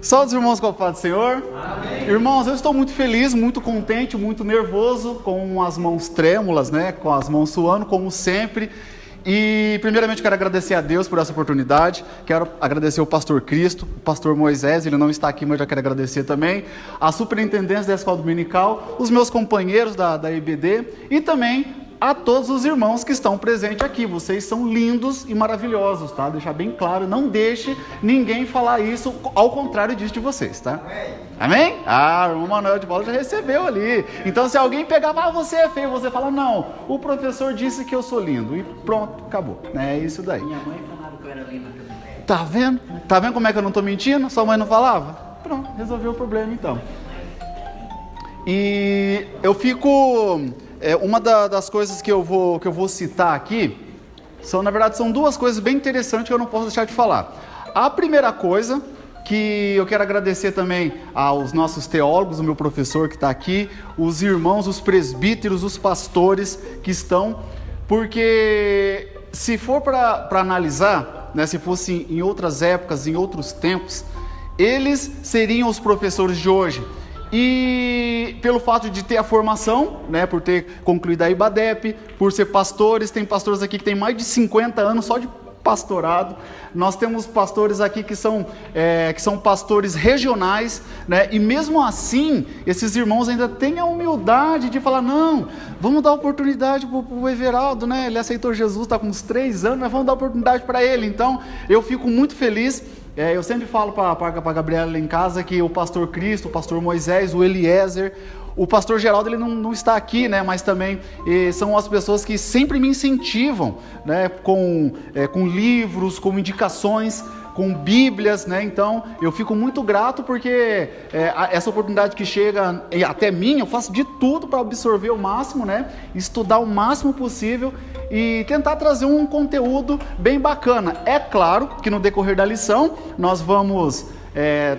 Salve os irmãos com a paz do Senhor. Amém. Irmãos, eu estou muito feliz, muito contente, muito nervoso, com as mãos trêmulas, né? Com as mãos suando, como sempre. E primeiramente quero agradecer a Deus por essa oportunidade, quero agradecer o pastor Cristo, o pastor Moisés, ele não está aqui, mas eu já quero agradecer também, a superintendência da escola dominical, os meus companheiros da EBD e também a todos os irmãos que estão presentes aqui. Vocês são lindos e maravilhosos, tá? Deixar bem claro, não deixe ninguém falar isso ao contrário disso de vocês, tá? Amém? Ah, o irmão Manuel de Paula já recebeu ali. Então se alguém pegar, você é feio, você fala, não, o professor disse que eu sou lindo. E pronto, acabou. É isso daí. Minha mãe falava que eu era linda também. Tá vendo? Tá vendo como é que eu não tô mentindo? Sua mãe não falava? Pronto, resolveu o problema então. E eu fico... uma das coisas que eu vou citar aqui, na verdade são duas coisas bem interessantes que eu não posso deixar de falar. A primeira coisa, que eu quero agradecer também aos nossos teólogos, o meu professor que está aqui, os irmãos, os presbíteros, os pastores que estão, porque se for para analisar, né, se fosse em outras épocas, em outros tempos, eles seriam os professores de hoje. E pelo fato de ter a formação, né, por ter concluído a IBADEP, por ser pastores, tem pastores aqui que têm mais de 50 anos só de pastorado. Nós temos pastores aqui que são pastores regionais, né, e mesmo assim, esses irmãos ainda têm a humildade de falar, não, vamos dar oportunidade para o Everaldo, né, ele aceitou Jesus, está com uns 3 anos, mas vamos dar oportunidade para ele. Então, eu fico muito feliz. Eu sempre falo para a Gabriela em casa que o pastor Cristo, o pastor Moisés, o Eliezer, o pastor Geraldo, ele não está aqui, né, mas também são as pessoas que sempre me incentivam, né, com livros, com indicações, com bíblias, né? Então eu fico muito grato porque essa oportunidade que chega até mim, eu faço de tudo para absorver o máximo, né? Estudar o máximo possível e tentar trazer um conteúdo bem bacana. É claro que no decorrer da lição nós vamos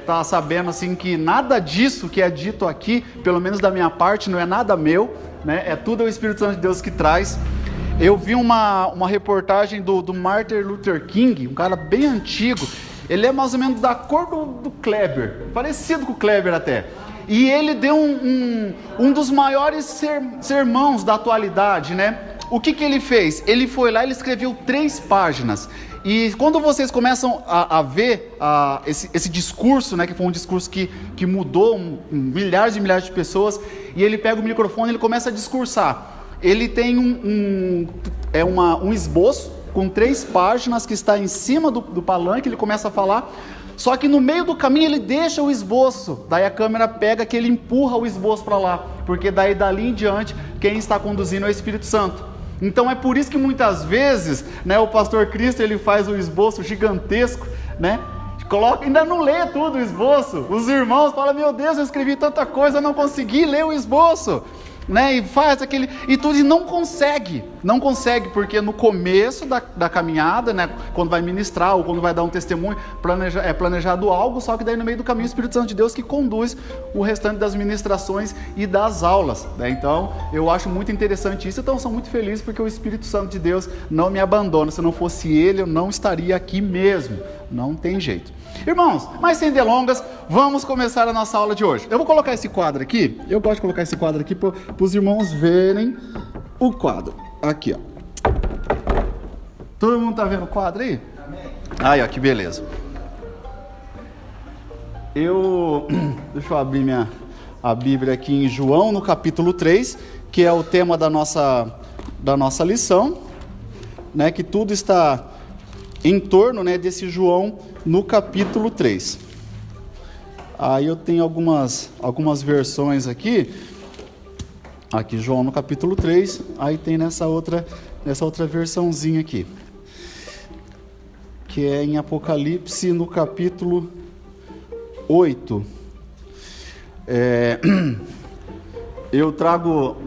tá sabendo assim que nada disso que é dito aqui, pelo menos da minha parte, não é nada meu, né? É tudo o Espírito Santo de Deus que traz. Eu vi uma reportagem do Martin Luther King, um cara bem antigo. Ele é mais ou menos da cor do Kleber, parecido com o Kleber até. E ele deu um dos maiores sermãos da atualidade, né? O que ele fez? Ele foi lá, ele escreveu 3 páginas. E quando vocês começam a ver esse discurso, né, que foi um discurso que mudou milhares e milhares de pessoas, e ele pega o microfone e ele começa a discursar. Ele tem um esboço com 3 páginas que está em cima do palanque, ele começa a falar, só que no meio do caminho ele deixa o esboço, daí a câmera pega que ele empurra o esboço para lá, porque dali em diante quem está conduzindo é o Espírito Santo. Então é por isso que muitas vezes, né, o pastor Cristo ele faz um esboço gigantesco, né? Ainda não lê tudo o esboço, os irmãos falam, meu Deus, eu escrevi tanta coisa, eu não consegui ler o esboço, né? E faz aquele, e tudo, e não consegue, porque no começo da caminhada, né, quando vai ministrar ou quando vai dar um testemunho, é planejado algo, só que daí no meio do caminho o Espírito Santo de Deus que conduz o restante das ministrações e das aulas, né? Então eu acho muito interessante isso, então eu sou muito feliz porque o Espírito Santo de Deus não me abandona. Se não fosse ele, eu não estaria aqui mesmo, não tem jeito. Irmãos, mas sem delongas, vamos começar a nossa aula de hoje. Eu vou colocar esse quadro aqui, eu gosto de colocar esse quadro aqui para os irmãos verem o quadro. Aqui, ó. Todo mundo tá vendo o quadro aí? Aí, ó, que beleza. Deixa eu abrir a Bíblia aqui em João, no capítulo 3, que é o tema da nossa lição, né, que tudo está em torno, né, desse João no capítulo 3. Aí eu tenho algumas versões aqui João no capítulo 3, aí tem nessa outra versãozinha aqui, que é em Apocalipse no capítulo 8. Eu trago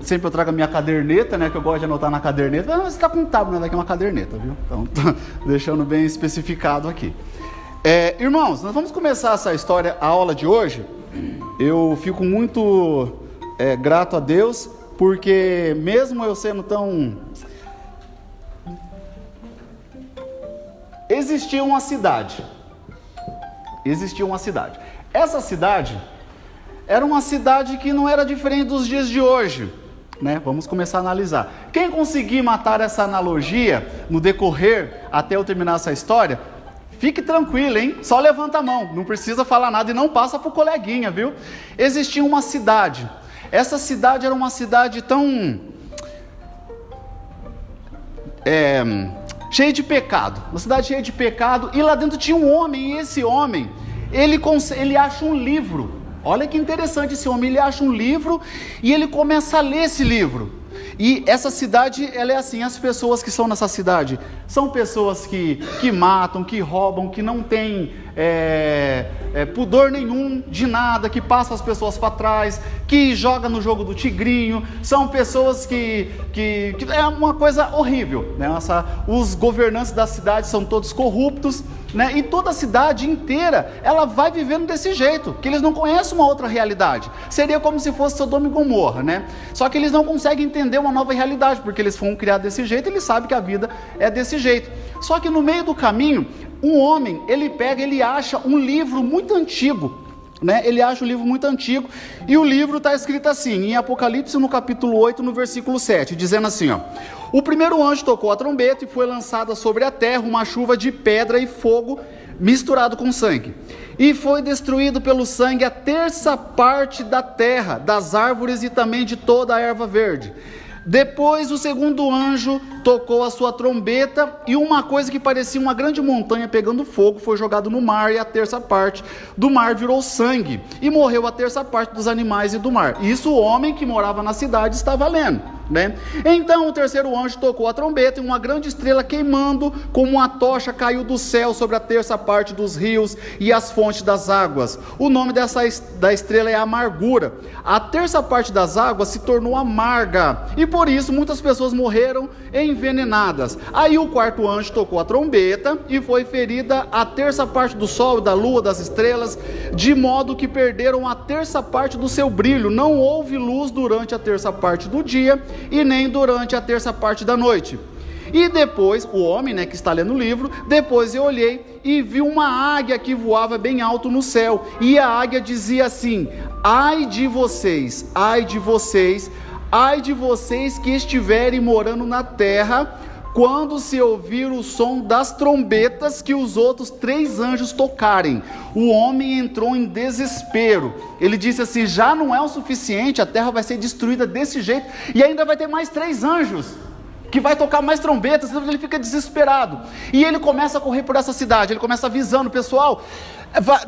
a minha caderneta, né, que eu gosto de anotar na caderneta. Você está com um tablet, né, que é uma caderneta, viu? Então, deixando bem especificado aqui. Irmãos, nós vamos começar essa história, a aula de hoje. Eu fico muito grato a Deus, porque mesmo eu sendo tão... Existia uma cidade. essa cidade era uma cidade que não era diferente dos dias de hoje, né? Vamos começar a analisar. Quem conseguir matar essa analogia no decorrer até eu terminar essa história, fique tranquilo, hein? Só levanta a mão, não precisa falar nada e não passa pro coleguinha, viu? Existia uma cidade. Essa cidade era uma cidade tão cheia de pecado, uma cidade cheia de pecado, e lá dentro tinha um homem, e esse homem, ele acha um livro. Olha que interessante esse homem, ele acha um livro e ele começa a ler esse livro. E essa cidade, ela é assim, as pessoas que são nessa cidade, são pessoas que matam, que roubam, que não têm pudor nenhum de nada, que passam as pessoas para trás, que joga no jogo do tigrinho, são pessoas que é uma coisa horrível, né? Os governantes da cidade são todos corruptos, né? E toda a cidade inteira, ela vai vivendo desse jeito, que eles não conhecem uma outra realidade. Seria como se fosse Sodoma e Gomorra, né? Só que eles não conseguem entender uma nova realidade, porque eles foram criados desse jeito, eles sabem que a vida é desse jeito. Só que no meio do caminho, um homem, ele acha um livro muito antigo, né? Ele acha um livro muito antigo, e o livro está escrito assim, em Apocalipse, no capítulo 8, no versículo 7, dizendo assim, ó: o primeiro anjo tocou a trombeta e foi lançada sobre a terra uma chuva de pedra e fogo misturado com sangue. E foi destruído pelo sangue a terça parte da terra, das árvores e também de toda a erva verde. Depois o segundo anjo tocou a sua trombeta e uma coisa que parecia uma grande montanha pegando fogo foi jogado no mar, e a terça parte do mar virou sangue, e morreu a terça parte dos animais e do mar. Isso o homem que morava na cidade estava lendo, né? Então o terceiro anjo tocou a trombeta e uma grande estrela queimando como uma tocha caiu do céu sobre a terça parte dos rios e as fontes das águas. O nome da estrela é Amargura. A terça parte das águas se tornou amarga e por isso muitas pessoas morreram envenenadas. Aí o quarto anjo tocou a trombeta e foi ferida a terça parte do sol, da lua, das estrelas, de modo que perderam a terça parte do seu brilho. Não houve luz durante a terça parte do dia e nem durante a terça parte da noite. E depois, o homem, né, que está lendo o livro, depois eu olhei e vi uma águia que voava bem alto no céu, e a águia dizia assim: ai de vocês, ai de vocês, ai de vocês que estiverem morando na terra, quando se ouvir o som das trombetas que os outros 3 anjos tocarem. O homem entrou em desespero. Ele disse assim: já não é o suficiente, a terra vai ser destruída desse jeito, e ainda vai ter mais 3 anjos, que vai tocar mais trombetas. Então ele fica desesperado, e ele começa a correr por essa cidade, ele começa avisando: pessoal,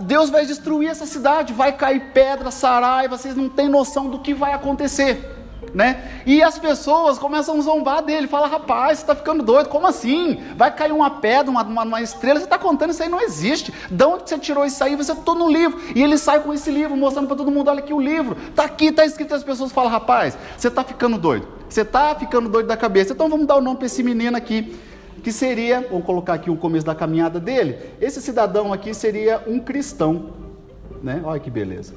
Deus vai destruir essa cidade, vai cair pedra, saraiva, vocês não têm noção do que vai acontecer, né? E as pessoas começam a zombar dele, fala: rapaz, você está ficando doido, como assim? Vai cair uma pedra, uma estrela, você está contando, isso aí não existe, de onde você tirou isso aí? Você estou no livro, e ele sai com esse livro, mostrando para todo mundo: olha aqui o livro, está aqui, está escrito. As pessoas falam: rapaz, você está ficando doido, você está ficando doido da cabeça. Então vamos dar o nome para esse menino aqui, que seria, vamos colocar aqui o começo da caminhada dele, esse cidadão aqui seria um cristão, né? Olha que beleza.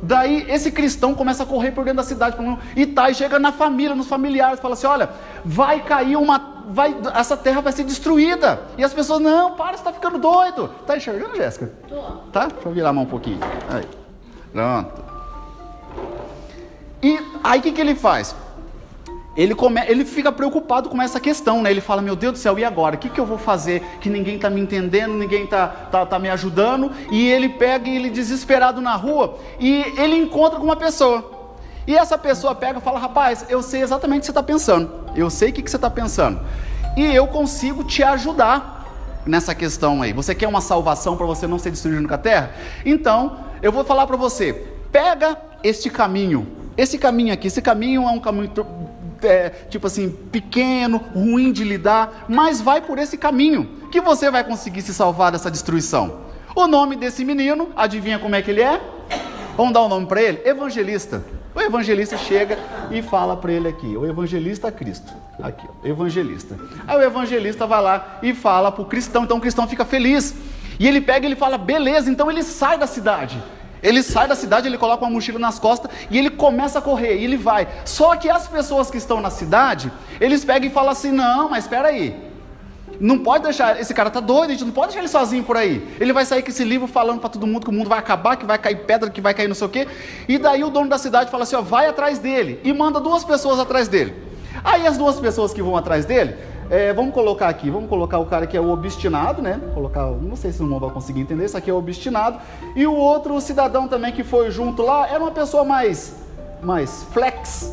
Daí esse cristão começa a correr por dentro da cidade, e chega na família, nos familiares, fala assim: olha, vai cair essa terra vai ser destruída. E as pessoas: não, para, você está ficando doido. Tá enxergando, Jéssica? Tô. Tá? Deixa eu virar a mão um pouquinho. Aí. Pronto. E aí o que ele faz? Ele fica preocupado com essa questão, né? Ele fala: meu Deus do céu, e agora? O que eu vou fazer? Que ninguém está me entendendo, ninguém tá me ajudando. E ele pega, e ele desesperado na rua, e ele encontra com uma pessoa. E essa pessoa pega e fala: rapaz, eu sei exatamente o que você está pensando. Eu sei o que você está pensando. E eu consigo te ajudar nessa questão aí. Você quer uma salvação para você não ser destruído com a terra? Então, eu vou falar para você: pega este caminho. Esse caminho aqui, esse caminho é um caminho tipo assim, pequeno, ruim de lidar, mas vai por esse caminho, que você vai conseguir se salvar dessa destruição. O nome desse menino, adivinha como é que ele é? Vamos dar um nome para ele? Evangelista. O evangelista chega e fala para ele aqui: o evangelista Cristo, aqui, ó, evangelista. Aí o evangelista vai lá e fala para o cristão, então o cristão fica feliz, e ele pega e ele fala: beleza, então ele sai da cidade. Ele sai da cidade, ele coloca uma mochila nas costas e ele começa a correr, e ele vai. Só que as pessoas que estão na cidade, eles pegam e falam assim: não, mas espera aí, não pode deixar, esse cara tá doido, a gente não pode deixar ele sozinho por aí. Ele vai sair com esse livro falando para todo mundo que o mundo vai acabar, que vai cair pedra, que vai cair não sei o quê. E daí o dono da cidade fala assim, ó, vai atrás dele. E manda 2 pessoas atrás dele. Aí as 2 pessoas que vão atrás dele, vamos colocar aqui, vamos colocar o cara que é o obstinado, né? Não sei se o irmão vai conseguir entender, isso aqui é o obstinado. E o outro cidadão também que foi junto lá, era uma pessoa mais flex.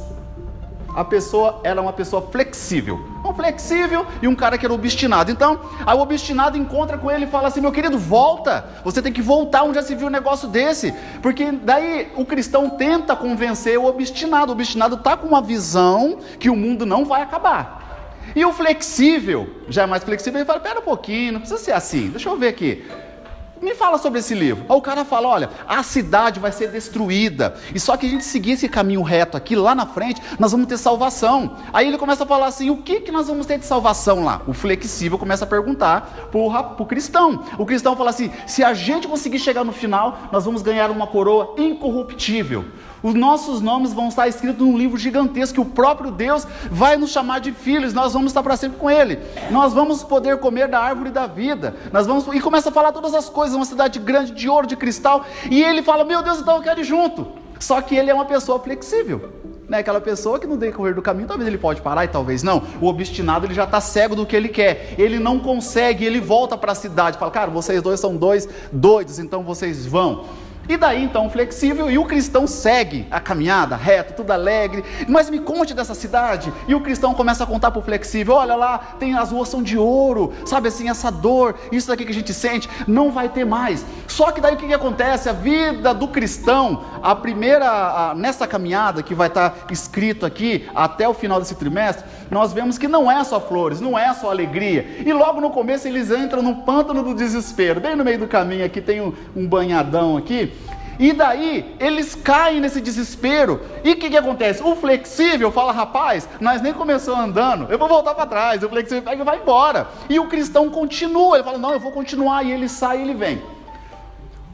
A pessoa era uma pessoa flexível. Um flexível e um cara que era obstinado. Então, aí o obstinado encontra com ele e fala assim, meu querido, volta. Você tem que voltar onde já se viu um negócio desse. Porque daí o cristão tenta convencer o obstinado. O obstinado está com uma visão que o mundo não vai acabar. E o flexível, já é mais flexível, ele fala, pera um pouquinho, não precisa ser assim. Deixa eu ver aqui. Me fala sobre esse livro. Aí o cara fala, olha, a cidade vai ser destruída, e só que a gente seguir esse caminho reto aqui, lá na frente, nós vamos ter salvação. Aí ele começa a falar assim, o que nós vamos ter de salvação lá? O flexível começa a perguntar pro cristão. O cristão fala assim, se a gente conseguir chegar no final, nós vamos ganhar uma coroa incorruptível. Os nossos nomes vão estar escritos num livro gigantesco, que o próprio Deus vai nos chamar de filhos, nós vamos estar para sempre com Ele. Nós vamos poder comer da árvore da vida. E começa a falar todas as coisas, uma cidade grande, de ouro, de cristal. E ele fala, meu Deus, então eu quero ir junto. Só que ele é uma pessoa flexível. Né? Aquela pessoa que no decorrer do caminho, talvez ele pode parar e talvez não. O obstinado, ele já está cego do que ele quer. Ele não consegue, ele volta para a cidade. Fala, cara, vocês 2 são 2 doidos, então vocês vão. E daí então flexível, e o cristão segue a caminhada, reto, tudo alegre, mas me conte dessa cidade. E o cristão começa a contar para o flexível, olha lá, as ruas são de ouro, sabe assim, essa dor, isso daqui que a gente sente, não vai ter mais. Só que daí o que acontece? A vida do cristão, nessa caminhada que vai estar escrito aqui, até o final desse trimestre, nós vemos que não é só flores, não é só alegria. E logo no começo eles entram no pântano do desespero, bem no meio do caminho aqui tem um banhadão aqui. E daí, eles caem nesse desespero. E o que acontece? O flexível fala, rapaz, nós nem começamos andando, eu vou voltar para trás. O flexível pega e vai embora. E o cristão continua, ele fala, não, eu vou continuar. E ele sai e ele vem.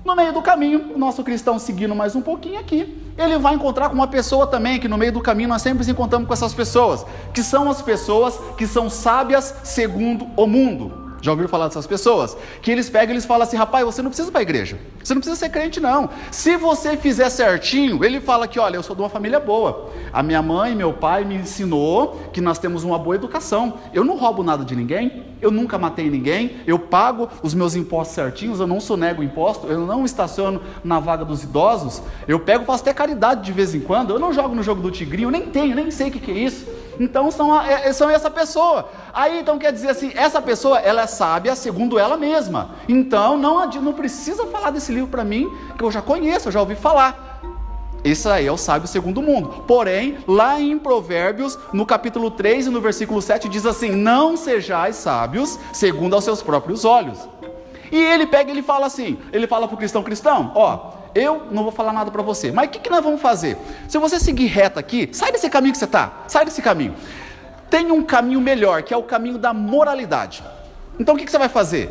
No meio do caminho, o nosso cristão seguindo mais um pouquinho aqui, ele vai encontrar com uma pessoa também, que no meio do caminho nós sempre nos encontramos com essas pessoas, que são as pessoas que são sábias segundo o mundo. Já ouviram falar dessas pessoas? Que eles pegam e eles falam assim, rapaz, você não precisa ir para a igreja, você não precisa ser crente não. Se você fizer certinho, ele fala que, olha, eu sou de uma família boa. A minha mãe e meu pai me ensinou que nós temos uma boa educação. Eu não roubo nada de ninguém, eu nunca matei ninguém, eu pago os meus impostos certinhos, eu não sonego imposto, eu não estaciono na vaga dos idosos, eu faço até caridade de vez em quando, eu não jogo no jogo do tigrinho, nem sei o que é isso. Então são essa pessoa. Aí então quer dizer assim, essa pessoa ela é sábia segundo ela mesma. Então não precisa falar desse livro para mim, que eu já conheço, eu já ouvi falar. Esse aí é o sábio segundo o mundo. Porém, lá em Provérbios, no capítulo 3 e no versículo 7, diz assim, não sejais sábios segundo aos seus próprios olhos. E ele pega e ele fala assim, ele fala para o cristão, ó, eu não vou falar nada para você, mas o que nós vamos fazer? Se você seguir reto aqui, sai desse caminho que você está, sai desse caminho. Tem um caminho melhor, que é o caminho da moralidade. Então o que você vai fazer?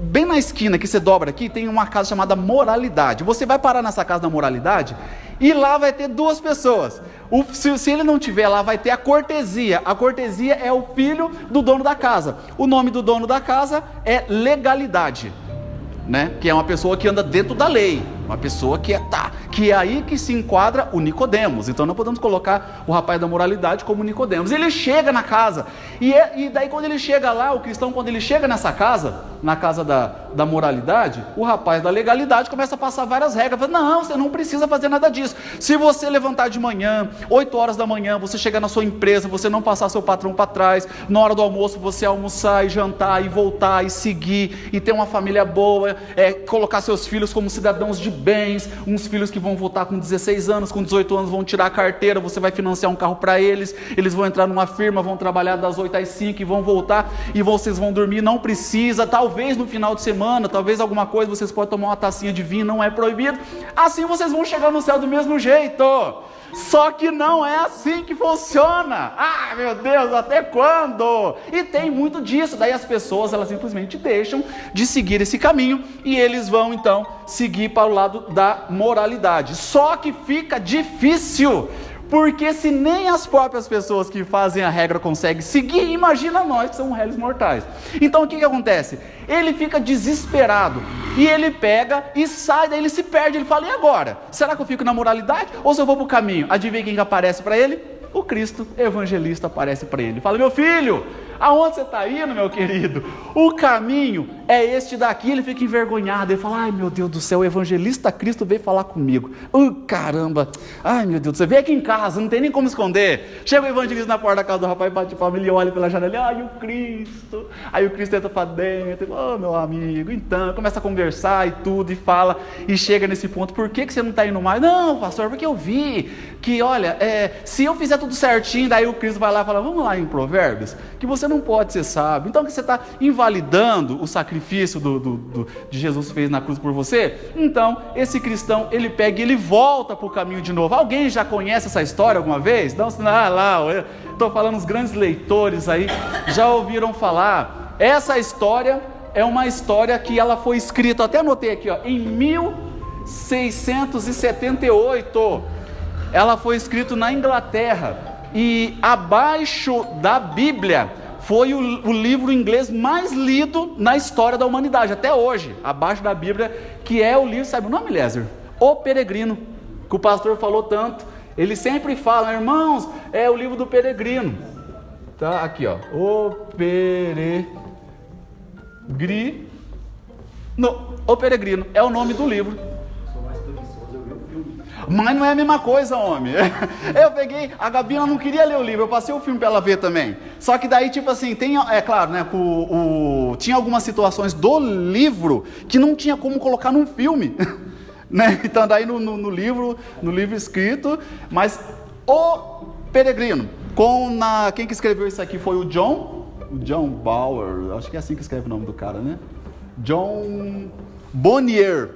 Bem na esquina que você dobra aqui, tem uma casa chamada moralidade. Você vai parar nessa casa da moralidade e lá vai ter 2 pessoas. Se ele não tiver lá, vai ter a cortesia. A cortesia é o filho do dono da casa. O nome do dono da casa é legalidade, né? Que é uma pessoa que anda dentro da lei, uma pessoa que é aí que se enquadra o Nicodemos. Então não podemos colocar o rapaz da moralidade como Nicodemos. Ele chega na casa, e daí quando ele chega lá, o cristão, quando ele chega nessa casa, na casa da moralidade, o rapaz da legalidade começa a passar várias regras. Fala, não, você não precisa fazer nada disso. Se você levantar de manhã, 8 horas da manhã, você chegar na sua empresa, você não passar seu patrão para trás, na hora do almoço você almoçar e jantar e voltar e seguir, e ter uma família boa, colocar seus filhos como cidadãos de bens, uns filhos que vão voltar com 16 anos, com 18 anos vão tirar a carteira, você vai financiar um carro para eles vão entrar numa firma, vão trabalhar das 8 às 5 e vão voltar, e vocês vão dormir, não precisa, talvez no final de semana, talvez alguma coisa, vocês podem tomar uma tacinha de vinho, não é proibido, assim vocês vão chegar no céu do mesmo jeito. Só que não é assim que funciona. Ah, meu Deus, até quando? E tem muito disso. Daí as pessoas, elas simplesmente deixam de seguir esse caminho e eles vão então seguir para o lado da moralidade. Só que fica difícil, Porque se nem as próprias pessoas que fazem a regra conseguem seguir, imagina nós que somos réis mortais. Então o que acontece? Ele fica desesperado, e ele pega e sai, daí ele se perde, ele fala, e agora? Será que eu fico na moralidade, ou se eu vou para o caminho? Adivinha quem que aparece para ele? O Cristo evangelista aparece para ele, fala, meu filho, aonde você está indo, meu querido? O caminho é este daqui. Ele fica envergonhado, ele fala, ai meu Deus do céu, o evangelista Cristo veio falar comigo, caramba, ai meu Deus do céu, vem aqui em casa, não tem nem como esconder. Chega o evangelista na porta da casa do rapaz, bate palma, ele olha pela janela, ai o Cristo, aí o Cristo entra para dentro, meu amigo, então, começa a conversar e tudo, e fala, e chega nesse ponto, por que você não está indo mais? Não, pastor, porque eu vi que, olha, se eu fizer tudo certinho, daí o Cristo vai lá e fala, vamos lá em Provérbios, que você não pode ser sábio, então que você está invalidando o sacrifício de Jesus fez na cruz por você. Então esse cristão, ele pega e ele volta para o caminho de novo. Alguém já conhece essa história alguma vez? Não, eu estou falando, os grandes leitores aí já ouviram falar. Essa história é uma história que ela foi escrita, até anotei aqui, em 1678, ela foi escrita na Inglaterra, e abaixo da Bíblia foi o livro inglês mais lido na história da humanidade, até hoje, abaixo da Bíblia, que é o livro, sabe o nome, Lézer? O Peregrino, que o pastor falou tanto. Ele sempre fala, irmãos, é o livro do Peregrino, tá aqui, o Peregrino é o nome do livro. Mas não é a mesma coisa, homem. Eu peguei, a Gabi, ela não queria ler o livro, eu passei o filme para ela ver também. Só que daí, tipo assim, é claro, né, tinha algumas situações do livro que não tinha como colocar num filme, né? Então daí no livro escrito, mas o Peregrino, quem que escreveu isso aqui foi o John Bauer, acho que é assim que escreve o nome do cara, né? John Bonnier.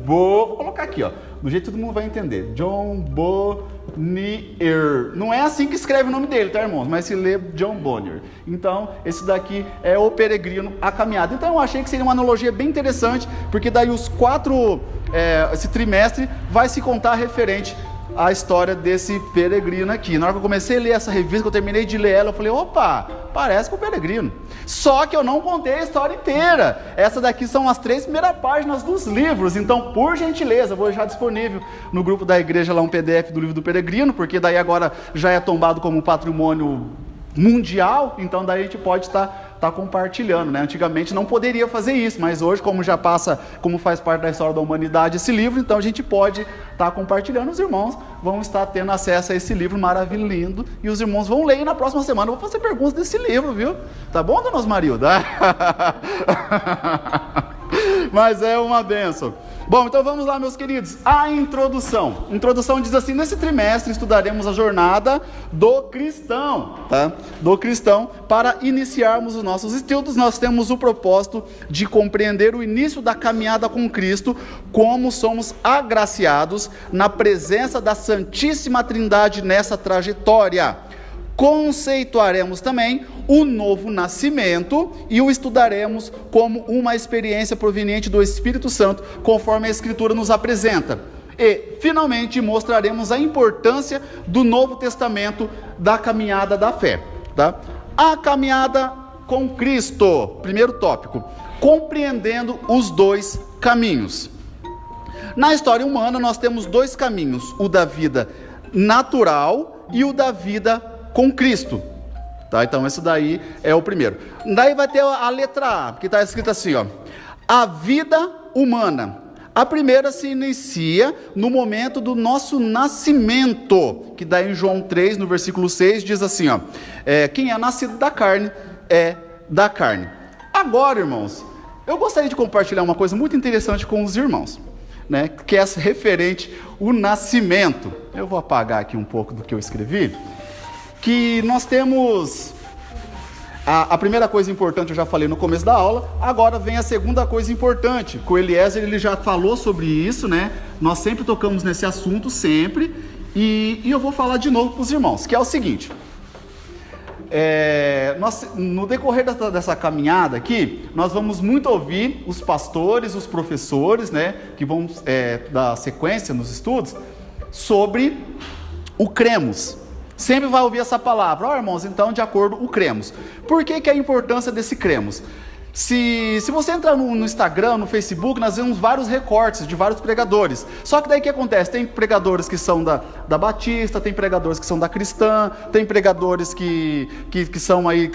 Vou colocar aqui, do jeito que todo mundo vai entender. John Bonnier. Não é assim que escreve o nome dele, tá, irmãos? Mas se lê John Bonnier. Então, esse daqui é o Peregrino, a caminhada. Então, eu achei que seria uma analogia bem interessante, porque daí esse trimestre vai se contar referente à história desse peregrino aqui. Na hora que eu comecei a ler essa revista, que eu terminei de ler ela, eu falei, opa, parece com o Peregrino. Só que eu não contei a história inteira. Essa daqui são as 3 primeiras páginas dos livros. Então, por gentileza, eu vou deixar disponível no grupo da igreja lá um PDF do livro do Peregrino, porque daí agora já é tombado como patrimônio mundial, então daí a gente pode estar compartilhando, né? Antigamente não poderia fazer isso, mas hoje, como faz parte da história da humanidade esse livro, então a gente pode estar compartilhando. Os irmãos vão estar tendo acesso a esse livro maravilhoso, lindo, e os irmãos vão ler, e na próxima semana eu vou fazer perguntas desse livro, viu? Tá bom, dona Osmarilda? Mas é uma bênção. Bom, então vamos lá, meus queridos. A introdução. A introdução diz assim: nesse trimestre estudaremos a jornada do cristão, tá? Do cristão. Para iniciarmos os nossos estudos, nós temos o propósito de compreender o início da caminhada com Cristo, como somos agraciados na presença da Santíssima Trindade nessa trajetória. Conceituaremos também o novo nascimento e o estudaremos como uma experiência proveniente do Espírito Santo, conforme a Escritura nos apresenta. E, finalmente, mostraremos a importância do Novo Testamento da caminhada da fé, tá? A caminhada com Cristo, primeiro tópico, compreendendo os 2 caminhos. Na história humana, nós temos 2 caminhos, o da vida natural e o da vida com Cristo, tá? Então esse daí é o primeiro. Daí vai ter a letra A, que está escrito assim, a vida humana. A primeira se inicia no momento do nosso nascimento, que daí em João 3, no versículo 6, diz assim, quem é nascido da carne é da carne. Agora, irmãos, eu gostaria de compartilhar uma coisa muito interessante com os irmãos, né? Que é referente ao nascimento. Eu vou apagar aqui um pouco do que eu escrevi. Que nós temos a primeira coisa importante, eu já falei no começo da aula. Agora vem a segunda coisa importante, que o Eliezer ele já falou sobre isso, né? Nós sempre tocamos nesse assunto, sempre, e eu vou falar de novo para os irmãos, que é o seguinte: no decorrer dessa caminhada aqui, nós vamos muito ouvir os pastores, os professores, né, que vão dar sequência nos estudos, sobre o cremos. Sempre vai ouvir essa palavra. Irmãos, então, de acordo, o cremos. Por que é a importância desse cremos? Se você entrar no Instagram, no Facebook, nós vemos vários recortes de vários pregadores. Só que daí o que acontece? Tem pregadores que são da Batista, tem pregadores que são da Cristã, tem pregadores que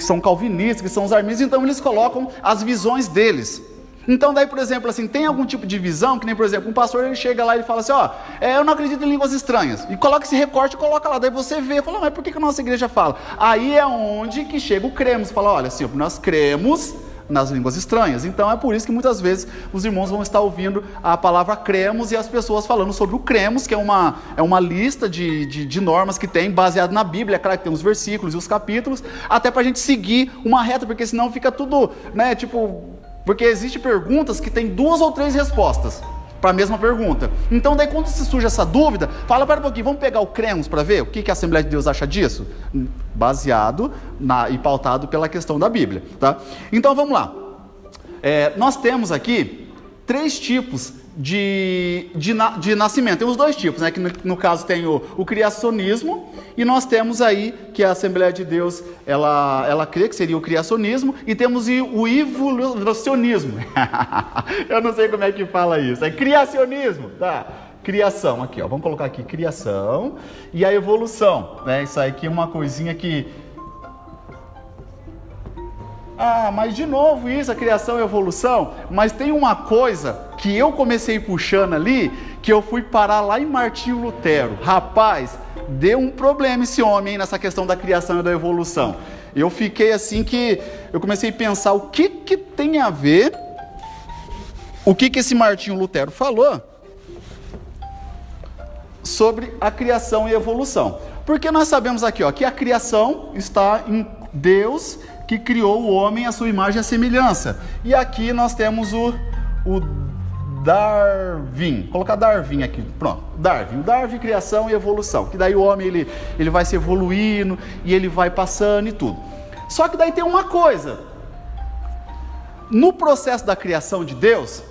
são calvinistas, que são os arminianos, então eles colocam as visões deles. Então daí, por exemplo, assim, tem algum tipo de visão, que nem, por exemplo, um pastor, ele chega lá e fala assim, eu não acredito em línguas estranhas, e coloca esse recorte e coloca lá, daí você vê, fala, mas por que a nossa igreja fala? Aí é onde que chega o cremos, fala, olha, Senhor, nós cremos nas línguas estranhas. Então é por isso que muitas vezes os irmãos vão estar ouvindo a palavra cremos e as pessoas falando sobre o cremos, que é uma lista de normas que tem, baseado na Bíblia. É claro que tem os versículos e os capítulos, até para a gente seguir uma reta, porque senão fica tudo, né, porque existem perguntas que tem 2 ou 3 respostas para a mesma pergunta. Então daí quando se surge essa dúvida, fala, para um pouquinho, vamos pegar o cremos para ver o que a Assembleia de Deus acha disso? Baseado e pautado pela questão da Bíblia, tá? Então vamos lá. Nós temos aqui 3 tipos de nascimento. Tem os 2 tipos, né? Que no caso tem o criacionismo, e nós temos aí que a Assembleia de Deus ela crê que seria o criacionismo, e temos o evolucionismo. Eu não sei como é que fala isso. É criacionismo, tá? Criação, aqui, ó. Vamos colocar aqui criação e a evolução, né? Isso aqui é uma coisinha que... mas de novo isso, a criação e a evolução. Mas tem uma coisa que eu comecei puxando ali, que eu fui parar lá em Martinho Lutero. Rapaz, deu um problema esse homem nessa questão da criação e da evolução. Eu fiquei assim que... eu comecei a pensar o que tem a ver, o que esse Martinho Lutero falou sobre a criação e evolução. Porque nós sabemos aqui, ó, que a criação está em Deus, que criou o homem à sua imagem e à semelhança. E aqui nós temos o Darwin. Vou colocar Darwin aqui. Pronto. Darwin, criação e evolução. Que daí o homem ele vai se evoluindo e ele vai passando e tudo. Só que daí tem uma coisa. No processo da criação de Deus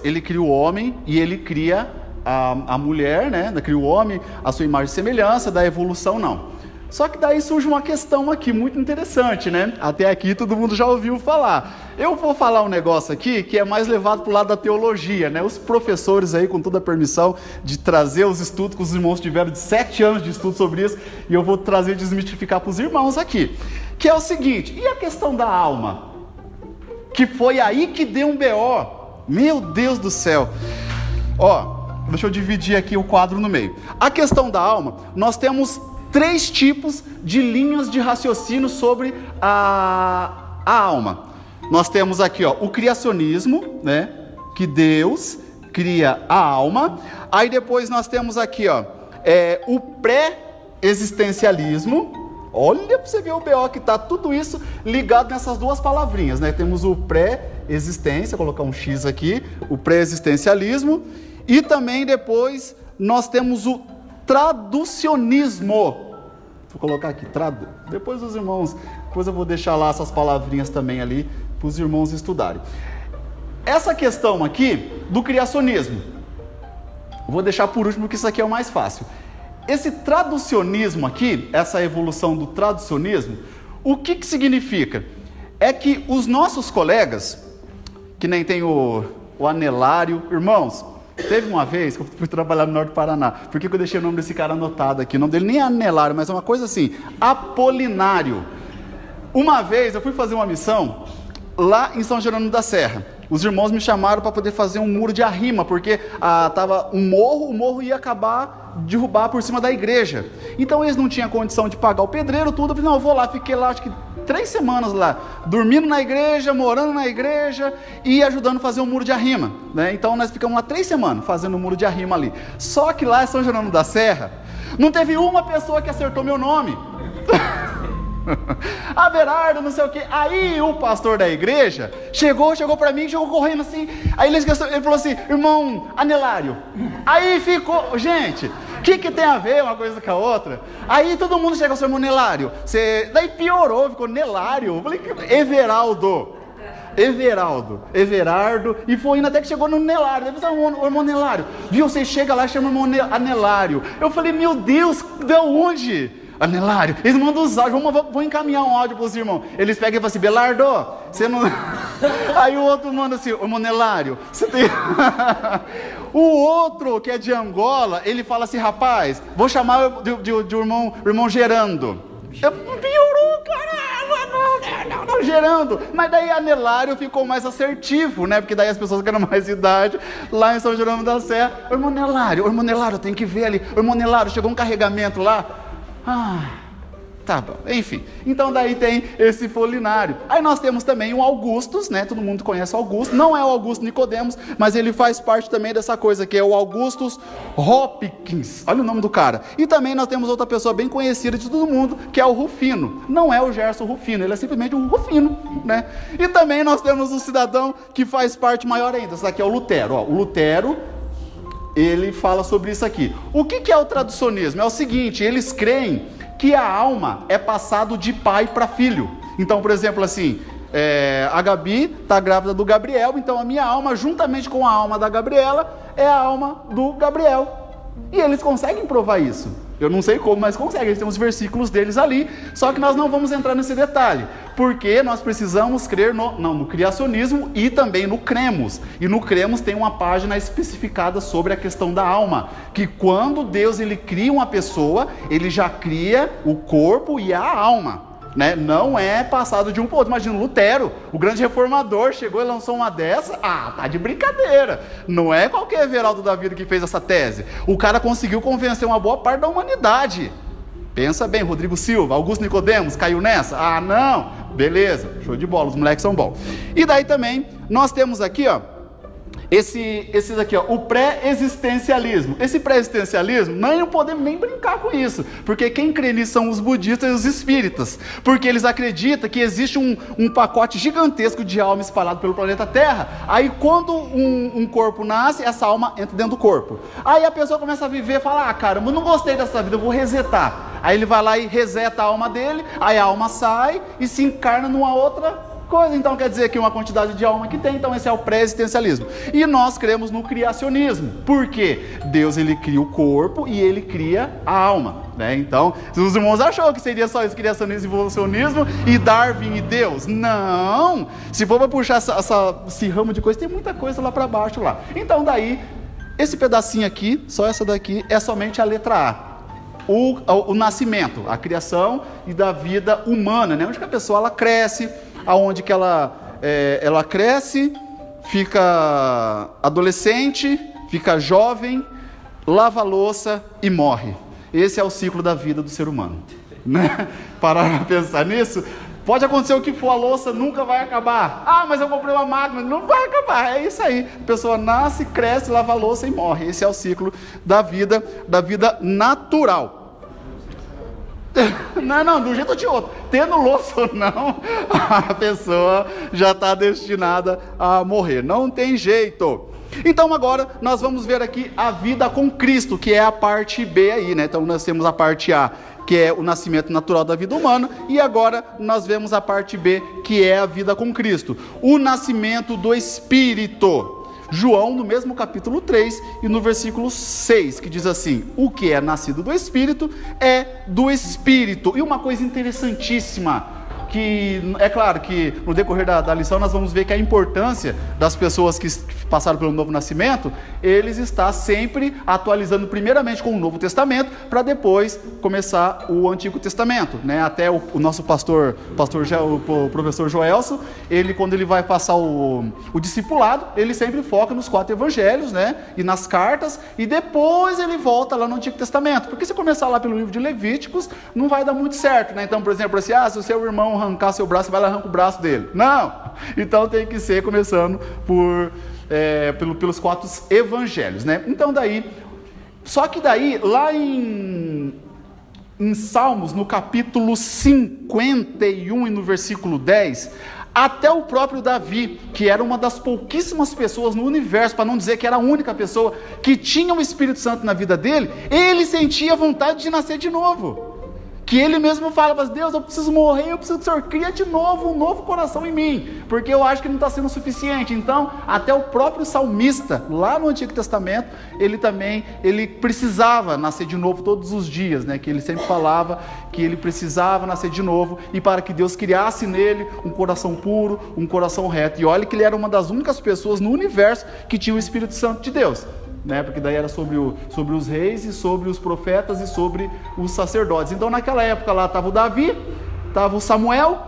ele cria o homem e ele cria a mulher, né? Cria o homem à sua imagem e semelhança, da evolução não. Só que daí surge uma questão aqui muito interessante, né? Até aqui todo mundo já ouviu falar. Eu vou falar um negócio aqui que é mais levado para o lado da teologia, né? Os professores aí, com toda a permissão de trazer os estudos que os irmãos tiveram de 7 anos de estudo sobre isso, e eu vou trazer, desmistificar para os irmãos aqui. Que é o seguinte, e a questão da alma? Que foi aí que deu um BO. Meu Deus do céu. Deixa eu dividir aqui o quadro no meio. A questão da alma, nós temos 3 tipos de linhas de raciocínio sobre a alma. Nós temos aqui, ó, o criacionismo, né? Que Deus cria a alma. Aí depois nós temos aqui, ó, o pré-existencialismo. Olha para você ver o BO que tá tudo isso ligado nessas 2 palavrinhas, né? Temos o pré-existência, vou colocar um X aqui, o pré-existencialismo. E também depois nós temos o traducionismo. Vou colocar aqui, depois os irmãos, depois eu vou deixar lá essas palavrinhas também ali para os irmãos estudarem. Essa questão aqui do criacionismo, vou deixar por último porque isso aqui é o mais fácil. Esse traducionismo aqui, essa evolução do traducionismo, o que significa? É que os nossos colegas, que nem tem o Anelário, irmãos, teve uma vez que eu fui trabalhar no Norte do Paraná. Por que eu deixei o nome desse cara anotado aqui? O nome dele nem é Anelário, mas é uma coisa assim, Apolinário. Uma vez eu fui fazer uma missão lá em São Jerônimo da Serra. Os irmãos me chamaram para poder fazer um muro de arrima, porque estava o morro ia acabar derrubar por cima da igreja. Então eles não tinham condição de pagar o pedreiro, tudo. Eu falei, não, eu vou lá, fiquei lá, acho que 3 semanas lá, dormindo na igreja, morando na igreja e ajudando a fazer um muro de arrima, né? Então nós ficamos lá 3 semanas fazendo um muro de arrima ali. Só que lá em São Jerônimo da Serra, não teve uma pessoa que acertou meu nome. Averardo, não sei o que. Aí o pastor da igreja chegou para mim, chegou correndo assim. Aí ele falou assim, irmão Anelário. Aí ficou, gente, o que tem a ver uma coisa com a outra? Aí todo mundo chega ao seu irmão Nelário. Daí piorou, ficou Nelário. Eu falei, Everaldo. Everardo, e foi indo até que chegou no Nelário. Deve ser o irmão Nelário. Viu, você chega lá e chama o irmão Anelário. Eu falei, meu Deus, de onde? Anelário. Eles mandam os áudios, vou encaminhar um áudio para os irmãos. Eles pegam e falam assim, Belardo, você não... Aí o outro manda assim, irmão Nelário, você tem... O outro, que é de Angola, ele fala assim, rapaz, vou chamar de irmão Gerando. Piorou, caramba, não, Gerando. Mas daí Anelário ficou mais assertivo, né? Porque daí as pessoas que eram mais idade, lá em São Jerônimo da Serra, irmão Nelário, tem que ver ali. Irmão Nelário, chegou um carregamento lá. Tá bom, enfim. Então daí tem esse Folinário. Aí nós temos também o Augustus, né? Todo mundo conhece o Augusto. Não é o Augusto Nicodemos, mas ele faz parte também dessa coisa, que é o Augustus Hopkins. Olha o nome do cara. E também nós temos outra pessoa bem conhecida de todo mundo, que é o Rufino. Não é o Gerson Rufino, ele é simplesmente um Rufino, né? E também nós temos um cidadão que faz parte maior ainda. Esse aqui é o Lutero. O Lutero, ele fala sobre isso aqui. O que é o traducionismo? É o seguinte, eles creem que a alma é passado de pai para filho. Então, por exemplo, assim, a Gabi está grávida do Gabriel, então a minha alma, juntamente com a alma da Gabriela, é a alma do Gabriel. E eles conseguem provar isso. Eu não sei como, mas conseguem. Eles têm os versículos deles ali, só que nós não vamos entrar nesse detalhe, porque nós precisamos crer no criacionismo e também no cremos. E no cremos tem uma página especificada sobre a questão da alma, que quando Deus ele cria uma pessoa, ele já cria o corpo e a alma. Né? Não é passado de um para o outro. Imagina, Lutero, o grande reformador, chegou e lançou uma dessa. Tá de brincadeira. Não é qualquer Everaldo da vida que fez essa tese. O cara conseguiu convencer uma boa parte da humanidade. Pensa bem, Rodrigo Silva, Augusto Nicodemos, caiu nessa? Não. Beleza, show de bola, os moleques são bons. E daí também, nós temos aqui, esses aqui, o pré-existencialismo. Esse pré-existencialismo, não podemos nem brincar com isso, porque quem crê nisso são os budistas e os espíritas, porque eles acreditam que existe um pacote gigantesco de alma espalhado pelo planeta Terra. Aí quando um corpo nasce, essa alma entra dentro do corpo. Aí a pessoa começa a viver e fala, caramba, eu não gostei dessa vida, eu vou resetar. Aí ele vai lá e reseta a alma dele, aí a alma sai e se encarna numa outra coisa. Então quer dizer que uma quantidade de alma que tem. Então esse é o pré-existencialismo. E nós cremos no criacionismo. Por quê? Deus ele cria o corpo e ele cria a alma, né? Então, os irmãos achou que seria só isso, criacionismo, evolucionismo e Darwin e Deus. Não! Se for para puxar esse ramo de coisa, tem muita coisa lá para baixo lá. Então daí, esse pedacinho aqui, só essa daqui, é somente a letra A. O nascimento, a criação e da vida humana, né? Onde que a pessoa ela cresce, aonde que ela cresce, fica adolescente, fica jovem, lava a louça e morre. Esse é o ciclo da vida do ser humano, né? Parar para pensar nisso, pode acontecer o que for, a louça nunca vai acabar. Mas eu comprei uma máquina, não vai acabar. É isso aí, a pessoa nasce, cresce, lava a louça e morre. Esse é o ciclo da vida natural. Não, de um jeito ou de outro, tendo louça ou não, a pessoa já está destinada a morrer, não tem jeito. Então agora nós vamos ver aqui a vida com Cristo, que é a parte B aí, né? Então nós temos a parte A, que é o nascimento natural da vida humana, e agora nós vemos a parte B, que é a vida com Cristo, o nascimento do Espírito. João, no mesmo capítulo 3 e no versículo 6, que diz assim: o que é nascido do Espírito é do Espírito. E uma coisa interessantíssima, que é claro que no decorrer da lição nós vamos ver que a importância das pessoas que passaram pelo Novo Nascimento, eles está sempre atualizando primeiramente com o Novo Testamento, para depois começar o Antigo Testamento, né? Até o nosso o professor Joelson, ele quando ele vai passar o discipulado, ele sempre foca nos 4 evangelhos, né? E nas cartas, e depois ele volta lá no Antigo Testamento, porque se começar lá pelo livro de Levíticos, não vai dar muito certo, né? Então, por exemplo, assim, se o seu irmão arrancar seu braço, você vai lá e arranca o braço dele. Não! Então tem que ser começando pelos 4 evangelhos, né? Então daí, só que daí, lá em Salmos, no capítulo 51 e no versículo 10, até o próprio Davi, que era uma das pouquíssimas pessoas no universo, para não dizer que era a única pessoa que tinha o Espírito Santo na vida dele, ele sentia vontade de nascer de novo. que ele mesmo fala, mas Deus, eu preciso morrer, eu preciso que o Senhor crie de novo um novo coração em mim, porque eu acho que não está sendo suficiente. Então, até o próprio salmista, lá no Antigo Testamento, ele precisava nascer de novo todos os dias, né? Que ele sempre falava que ele precisava nascer de novo, e para que Deus criasse nele um coração puro, um coração reto. E olha que ele era uma das únicas pessoas no universo que tinha o Espírito Santo de Deus, né? Porque daí era sobre os reis, e sobre os profetas, e sobre os sacerdotes. Então naquela época lá estava o Davi, estava o Samuel,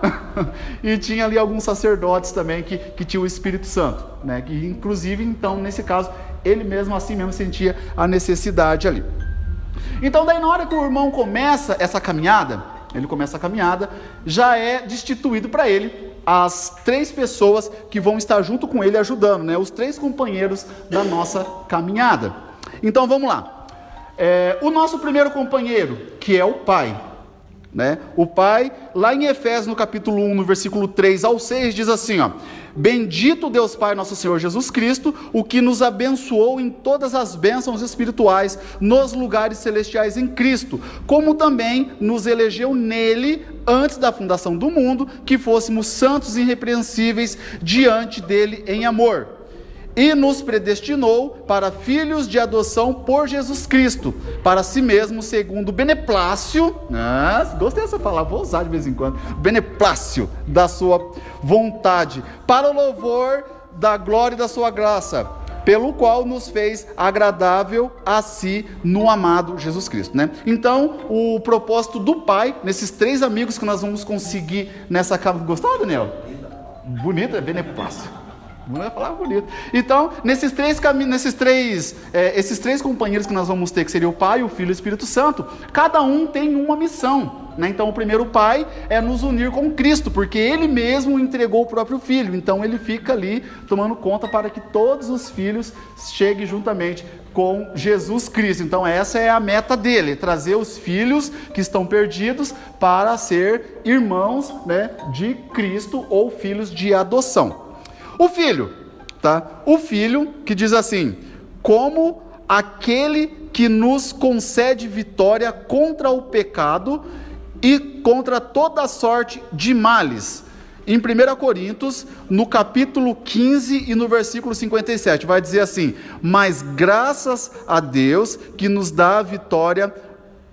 e tinha ali alguns sacerdotes também que tinham o Espírito Santo, né? Que inclusive, então, nesse caso, ele mesmo assim mesmo sentia a necessidade ali. Então daí na hora que o irmão começa essa caminhada, já é destituído para ele as 3 pessoas que vão estar junto com ele ajudando, né? Os 3 companheiros da nossa caminhada. Então vamos lá. O nosso primeiro companheiro, que é o pai, né? O pai, lá em Efésios, no capítulo 1, no versículo 3 ao 6, diz assim, ó: bendito Deus Pai, nosso Senhor Jesus Cristo, o que nos abençoou em todas as bênçãos espirituais nos lugares celestiais em Cristo, como também nos elegeu nele antes da fundação do mundo, que fôssemos santos e irrepreensíveis diante dele em amor. E nos predestinou para filhos de adoção por Jesus Cristo, para si mesmo, segundo o beneplácito, gostei dessa palavra, vou usar de vez em quando, beneplácito da sua vontade, para o louvor da glória e da sua graça, pelo qual nos fez agradável a si no amado Jesus Cristo, né? Então, o propósito do Pai, nesses 3 amigos que nós vamos conseguir nessa casa, gostou, Daniel? Bonito, é beneplácito. Não é falar bonito. Então, esses três companheiros que nós vamos ter, que seria o Pai, o Filho e o Espírito Santo, cada um tem uma missão, né? Então, o primeiro Pai é nos unir com Cristo, porque Ele mesmo entregou o próprio Filho. Então, Ele fica ali tomando conta para que todos os filhos cheguem juntamente com Jesus Cristo. Então, essa é a meta dele, trazer os filhos que estão perdidos para ser irmãos, né, de Cristo, ou filhos de adoção. O filho, tá? O filho que diz assim: como aquele que nos concede vitória contra o pecado e contra toda sorte de males. Em 1 Coríntios, no capítulo 15 e no versículo 57, vai dizer assim: mas graças a Deus que nos dá a vitória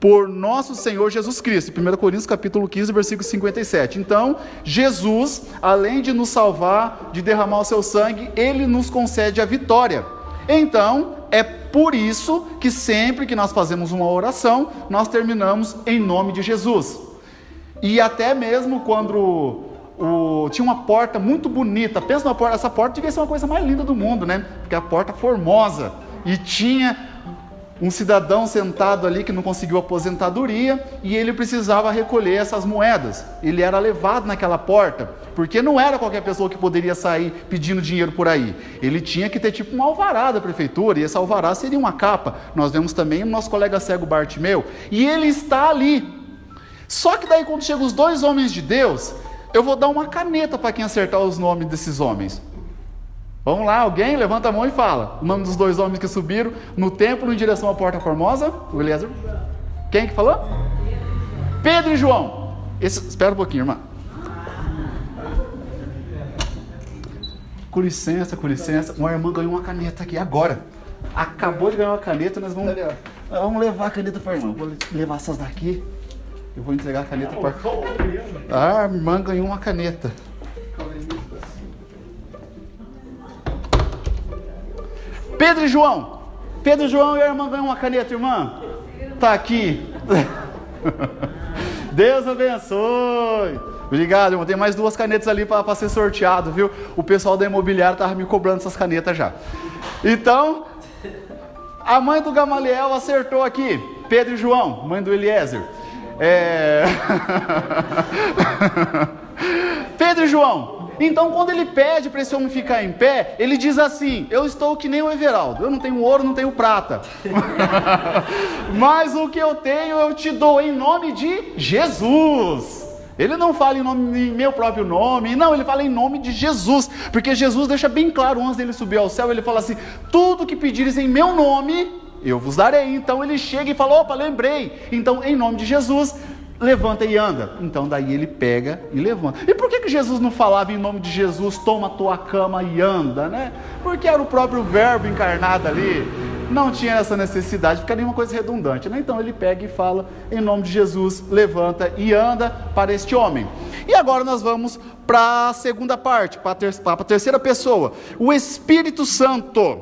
por nosso Senhor Jesus Cristo. 1 Coríntios capítulo 15, versículo 57. Então, Jesus, além de nos salvar, de derramar o seu sangue, Ele nos concede a vitória. Então, é por isso que sempre que nós fazemos uma oração, nós terminamos em nome de Jesus. E até mesmo quando tinha uma porta muito bonita, pensa numa porta, essa porta devia ser uma coisa mais linda do mundo, né? Porque a porta formosa, e tinha um cidadão sentado ali que não conseguiu aposentadoria, e ele precisava recolher essas moedas. Ele era levado naquela porta, porque não era qualquer pessoa que poderia sair pedindo dinheiro por aí. Ele tinha que ter tipo um alvará da prefeitura, e esse alvará seria uma capa. Nós vemos também o nosso colega cego Bartimeu, e ele está ali. Só que daí, quando chegam os 2 homens de Deus, eu vou dar uma caneta para quem acertar os nomes desses homens. Vamos lá, alguém levanta a mão e fala o nome dos 2 homens que subiram no templo em direção à Porta Formosa. O Eliezer? Quem que falou? Pedro e João. Espera um pouquinho, irmã. Com licença. Uma irmã ganhou uma caneta aqui agora. Acabou de ganhar uma caneta, nós vamos levar a caneta para a irmã. Vou levar essas daqui. Eu vou entregar a caneta para... a irmã ganhou uma caneta. Pedro e João e a irmã ganhou uma caneta, irmã. Tá aqui. Deus abençoe. Obrigado, irmão. Tem mais 2 canetas ali para ser sorteado, viu? O pessoal da imobiliária estava me cobrando essas canetas já. Então, a mãe do Gamaliel acertou aqui. Pedro e João, mãe do Eliezer. Pedro e João. Então, quando ele pede para esse homem ficar em pé, ele diz assim: eu estou que nem o Everaldo, eu não tenho ouro, não tenho prata, mas o que eu tenho eu te dou em nome de Jesus. Ele não fala em meu próprio nome, não, ele fala em nome de Jesus, porque Jesus deixa bem claro antes dele subir ao céu, ele fala assim: tudo que pedires em meu nome, eu vos darei. Então ele chega e fala: opa, lembrei, então em nome de Jesus, levanta e anda. Então daí ele pega e levanta. E por que Jesus não falava em nome de Jesus, toma a tua cama e anda, né? Porque era o próprio verbo encarnado ali. Não tinha essa necessidade, ficaria uma coisa redundante, né? Então ele pega e fala em nome de Jesus, levanta e anda para este homem. E agora nós vamos para a segunda parte, para a terceira pessoa, o Espírito Santo,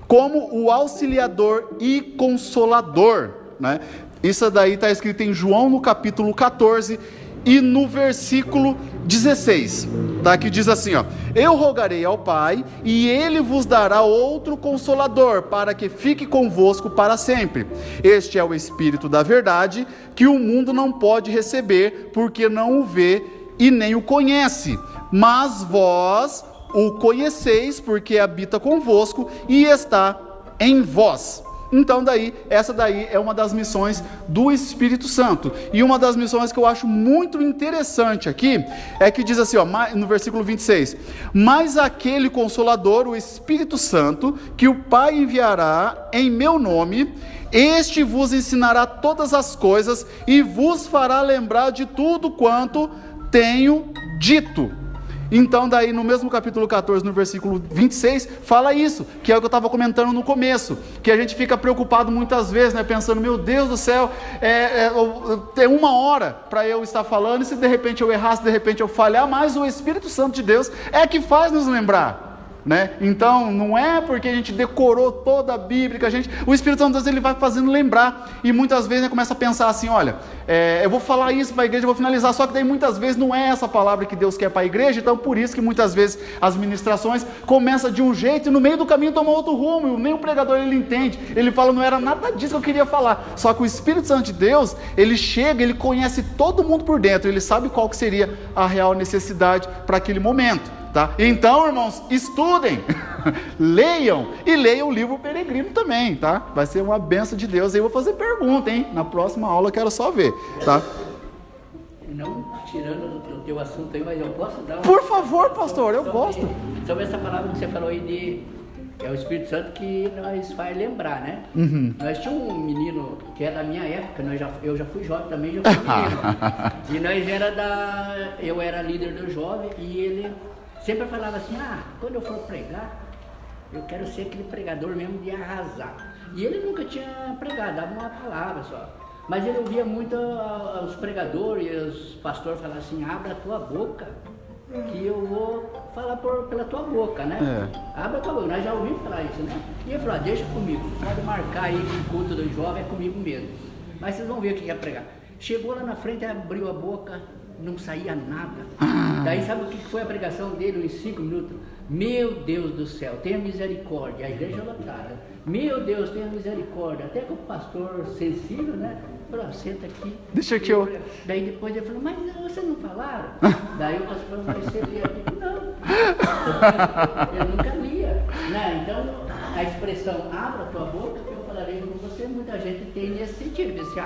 como o auxiliador e consolador, né? Isso daí está escrito em João no capítulo 14 e no versículo 16, tá? Que diz assim, ó: eu rogarei ao Pai e Ele vos dará outro Consolador, para que fique convosco para sempre. Este é o Espírito da verdade, que o mundo não pode receber, porque não o vê e nem o conhece, mas vós o conheceis, porque habita convosco e está em vós. Então essa daí é uma das missões do Espírito Santo. E uma das missões que eu acho muito interessante aqui, é que diz assim, ó, no versículo 26, mas aquele Consolador, o Espírito Santo, que o Pai enviará em meu nome, este vos ensinará todas as coisas e vos fará lembrar de tudo quanto tenho dito. Então daí no mesmo capítulo 14, no versículo 26, fala isso, que é o que eu estava comentando no começo, que a gente fica preocupado muitas vezes, né, pensando, meu Deus do céu, é uma hora para eu estar falando, e se de repente eu errar, se de repente eu falhar, mas o Espírito Santo de Deus é que faz nos lembrar, né? Então não é porque a gente decorou toda a Bíblia que o Espírito Santo de Deus, ele vai fazendo lembrar, e muitas vezes, né, começa a pensar assim, olha, eu vou falar isso para a igreja, eu vou finalizar, só que daí muitas vezes não é essa palavra que Deus quer para a igreja, então por isso que muitas vezes as ministrações começam de um jeito e no meio do caminho toma outro rumo, e nem o pregador ele entende, ele fala, não era nada disso que eu queria falar, só que o Espírito Santo de Deus, ele chega, ele conhece todo mundo por dentro, ele sabe qual que seria a real necessidade para aquele momento. Tá? Então, irmãos, estudem, leiam, e leiam o livro Peregrino também, tá? Vai ser uma bênção de Deus. Aí eu vou fazer pergunta, hein? Na próxima aula eu quero só ver, tá? Não tirando o teu assunto aí, mas eu posso dar Por favor, pastor, eu gosto. Sobre essa palavra que você falou aí é o Espírito Santo que nós faz lembrar, né? Uhum. Nós tínhamos um menino que é da minha época, eu já fui jovem também, já fui menino. E eu era líder do jovem, e ele sempre falava assim, quando eu for pregar, eu quero ser aquele pregador mesmo de arrasar. E ele nunca tinha pregado, dava uma palavra só. Mas ele ouvia muito os pregadores e os pastores falar assim, abra a tua boca, que eu vou falar pela tua boca, né? Abra a tua boca, nós já ouvimos falar isso, né? E ele falou, deixa comigo, pode marcar aí que o culto do jovem é comigo mesmo. Mas vocês vão ver o que é pregar. Chegou lá na frente, abriu a boca, não saía nada. Daí sabe o que foi a pregação dele em 5 minutos? Meu Deus do céu, tenha misericórdia. A igreja lotada. Meu Deus, tenha misericórdia. Até que o pastor sensível, né? Falou, senta aqui. Deixa que eu... Daí depois ele falou, mas vocês não falaram? Daí o pastor falou, mas você lia aqui? Não. Eu nunca lia. Né? Então, a expressão, abra a tua boca, que eu falarei com você, muita gente tem nesse sentido. Disse,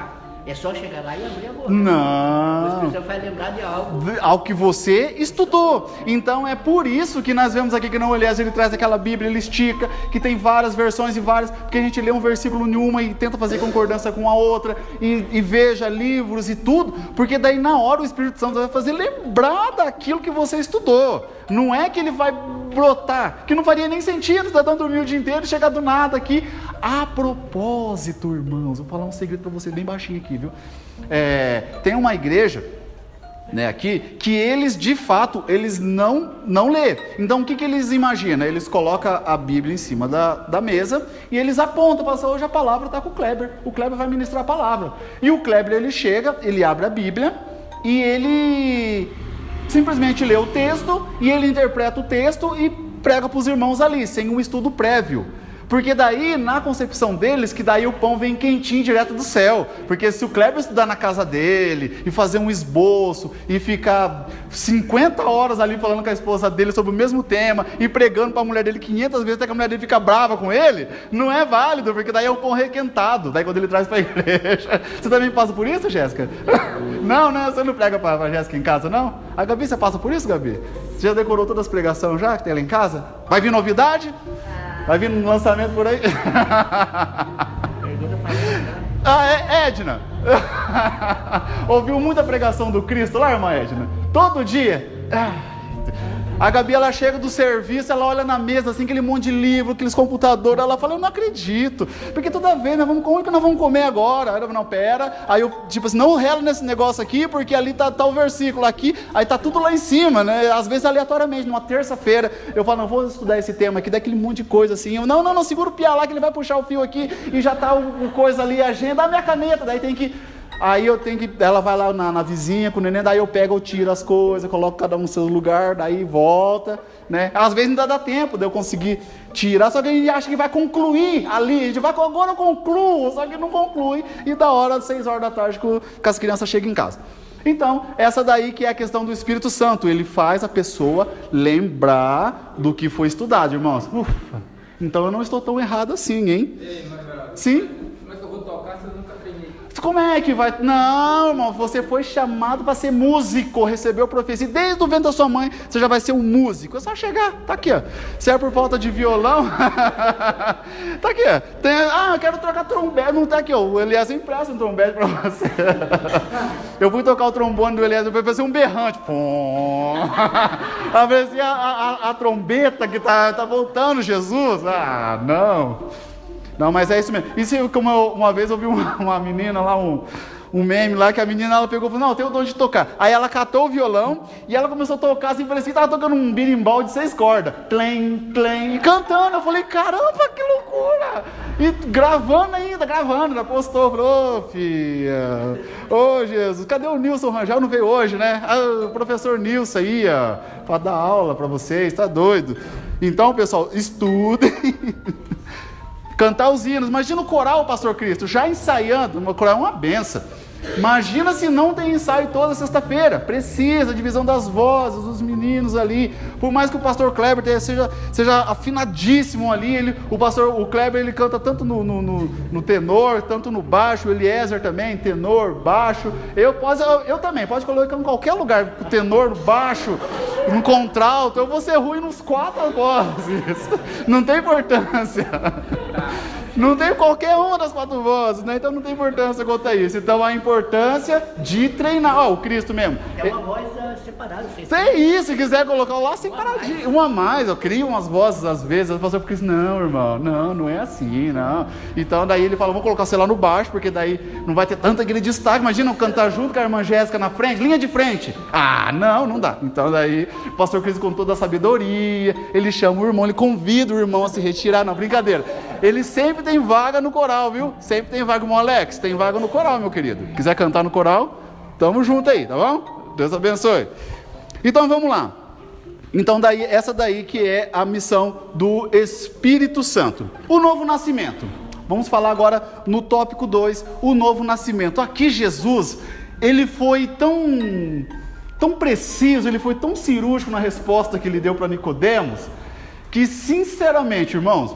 é só chegar lá e abrir a boca. Não. Você vai lembrar de algo. Algo que você estudou. Então é por isso que nós vemos aqui que não Elias, ele traz aquela Bíblia, ele estica, que tem várias versões e várias, porque a gente lê um versículo em uma e tenta fazer concordância com a outra, e veja livros e tudo, porque daí na hora o Espírito Santo vai fazer lembrar daquilo que você estudou. Não é que ele vai brotar, que não faria nem sentido, tá dando dormir o dia inteiro e chegar do nada aqui. A propósito, irmãos, vou falar um segredo para você bem baixinho aqui, viu? Tem uma igreja, né, aqui, que eles de fato, eles não lê. Então o que eles imaginam? Eles colocam a Bíblia em cima da mesa e eles apontam, falam assim, hoje a palavra está com o Kleber vai ministrar a palavra. E o Kleber, ele chega, ele abre a Bíblia e ele simplesmente lê o texto e ele interpreta o texto e prega para os irmãos ali, sem um estudo prévio. Porque daí, na concepção deles, que daí o pão vem quentinho direto do céu. Porque se o Kleber estudar na casa dele, e fazer um esboço, e ficar 50 horas ali falando com a esposa dele sobre o mesmo tema, e pregando para a mulher dele 500 vezes, até que a mulher dele fica brava com ele, não é válido, porque daí é o pão requentado. Daí quando ele traz para a igreja... Você também passa por isso, Jéssica? Não, você não prega para a Jéssica em casa, não? A Gabi, você passa por isso, Gabi? Você já decorou todas as pregações já, que tem lá em casa? Vai vir novidade? Vai vir um lançamento por aí? Pergunta para ela. Edna, Ouviu muita pregação do Cristo lá, irmã Edna? Todo dia? A Gabi, ela chega do serviço, ela olha na mesa, assim, aquele monte de livro, aqueles computadores, ela fala, eu não acredito, porque toda vez, como que nós vamos comer agora? Aí eu, não, pera, aí eu, tipo assim, não relo nesse negócio aqui, porque ali tá o versículo aqui, aí tá tudo lá em cima, né, às vezes aleatoriamente, numa terça-feira, eu falo, não, vou estudar esse tema aqui, daquele monte de coisa assim, eu, não, segura o piá lá, que ele vai puxar o fio aqui, e já tá o coisa ali, a agenda, a minha caneta, daí tem que... Aí eu tenho que, ela vai lá na vizinha com o neném, daí eu tiro as coisas, coloco cada um no seu lugar, daí volta, né? Às vezes ainda dá tempo de eu conseguir tirar, só que a gente acha que vai concluir ali, a gente vai, agora eu concluo, só que não conclui, e da hora, 6 horas da tarde, que as crianças chegam em casa. Então, essa daí que é a questão do Espírito Santo, ele faz a pessoa lembrar do que foi estudado, irmãos. Ufa, então eu não estou tão errado assim, hein? Sim? Como é que eu vou tocar se eu nunca treinei? Como é que vai? Não, irmão, você foi chamado para ser músico, recebeu profecia. Desde o ventre da sua mãe, você já vai ser um músico. É só chegar, tá aqui, ó. Se é por falta de violão, tá aqui, ó. Eu quero trocar trombete. Não tá aqui, ó. O Elias empresta um trombete para você. Eu fui tocar o trombone do Elias, eu fui fazer um berrante. Aparecia a trombeta que tá voltando, Jesus. Ah, não. Não, mas é isso mesmo. Isso como uma vez eu vi uma menina lá, um meme lá, que a menina ela pegou e falou, não, eu tenho o dom de tocar. Aí ela catou o violão e ela começou a tocar assim, parecia que estava tocando um berimbau de 6 cordas. Tlém, tlém, e cantando. Eu falei, caramba, que loucura! E gravando, ela postou, falou, ô filha, ô Jesus, cadê o Nilson Rangel? Não veio hoje, né? O professor Nilson aí, ó, para dar aula para vocês, tá doido? Então, pessoal, estudem. Cantar os hinos, imagina o coral, pastor Cristo, já ensaiando, o coral é uma benção. Imagina se não tem ensaio toda sexta-feira, precisa, divisão das vozes, os meninos ali, por mais que o pastor Kleber seja afinadíssimo ali, o Kleber ele canta tanto no tenor, tanto no baixo, o Eliezer também, tenor, baixo, eu também, pode colocar em qualquer lugar, tenor, baixo, no contralto, eu vou ser ruim nos 4 vozes, não tem importância. Não tem qualquer uma das 4 vozes, né? Então não tem importância quanto a isso. Então a importância de treinar. O Cristo mesmo. É uma voz separada. Tem isso, se quiser colocar lá separadinho. Uma a mais, eu crio umas vozes às vezes. O pastor Cristo, não, irmão, não é assim, não. Então daí ele fala, vou colocar, sei lá, no baixo, porque daí não vai ter tanto aquele destaque. Imagina eu cantar junto com a irmã Jéssica na frente, linha de frente. Ah, não dá. Então daí o pastor Cristo, com toda a sabedoria, ele chama o irmão, ele convida o irmão a se retirar. Não, brincadeira. Ele sempre tem vaga no coral, viu? Sempre tem vaga, irmão Alex, tem vaga no coral, meu querido. Quiser cantar no coral, tamo junto aí, tá bom? Deus abençoe. Então vamos lá. Então essa daí que é a missão do Espírito Santo. O novo nascimento. Vamos falar agora no tópico 2, o novo nascimento. Aqui Jesus, ele foi tão preciso, ele foi tão cirúrgico na resposta que ele deu para Nicodemos, que sinceramente, irmãos,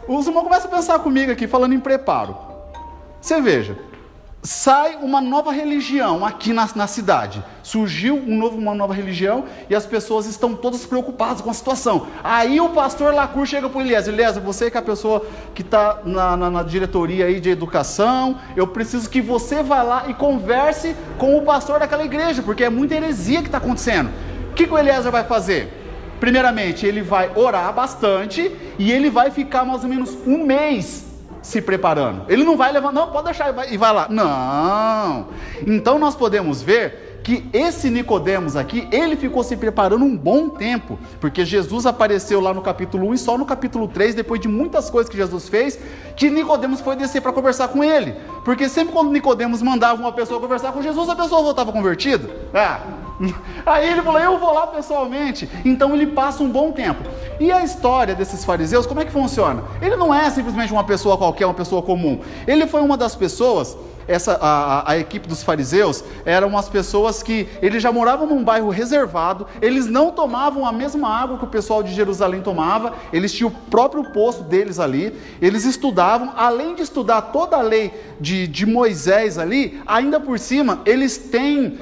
os irmãos começam a pensar comigo aqui, falando em preparo. Você veja, sai uma nova religião aqui na cidade. Surgiu uma nova religião e as pessoas estão todas preocupadas com a situação. Aí o pastor Lacour chega para o Eliezer, você que é a pessoa que está na diretoria aí de educação, eu preciso que você vá lá e converse com o pastor daquela igreja, porque é muita heresia que está acontecendo. O que o Eliezer vai fazer? Primeiramente, ele vai orar bastante e ele vai ficar mais ou menos 1 mês se preparando. Ele não vai levar, não, pode deixar e vai lá. Não. Então nós podemos ver que esse Nicodemos aqui, ele ficou se preparando um bom tempo, porque Jesus apareceu lá no capítulo 1 e só no capítulo 3, depois de muitas coisas que Jesus fez, que Nicodemos foi descer para conversar com ele, porque sempre quando Nicodemos mandava uma pessoa conversar com Jesus, a pessoa voltava convertida. Aí ele falou, eu vou lá pessoalmente. Então ele passa um bom tempo. E a história desses fariseus, como é que funciona? Ele não é simplesmente uma pessoa qualquer, uma pessoa comum. Ele foi uma das pessoas, a equipe dos fariseus, eram umas pessoas que eles já moravam num bairro reservado, eles não tomavam a mesma água que o pessoal de Jerusalém tomava, eles tinham o próprio poço deles ali, eles estudavam, além de estudar toda a lei de Moisés ali, ainda por cima, eles têm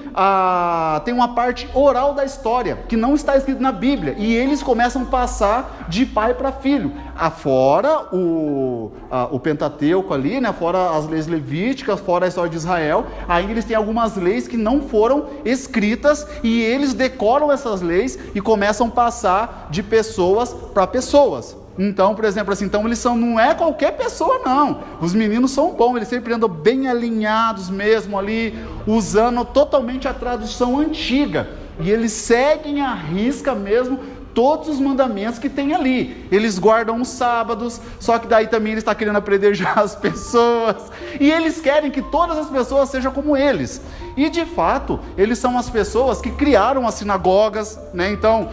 uma parte oral da história, que não está escrito na Bíblia, e eles começam a passar de pai para filho, fora o Pentateuco ali, né? Fora as leis levíticas, fora fora a história de Israel, ainda eles têm algumas leis que não foram escritas, e eles decoram essas leis e começam a passar de pessoas para pessoas. Então, por exemplo, assim, então eles não é qualquer pessoa não, os meninos são bons, eles sempre andam bem alinhados mesmo ali, usando totalmente a tradução antiga, e eles seguem à risca mesmo todos os mandamentos que tem ali. Eles guardam os sábados, só que daí também ele está querendo apedrejar as pessoas, e eles querem que todas as pessoas sejam como eles. E de fato, eles são as pessoas que criaram as sinagogas, né? Então,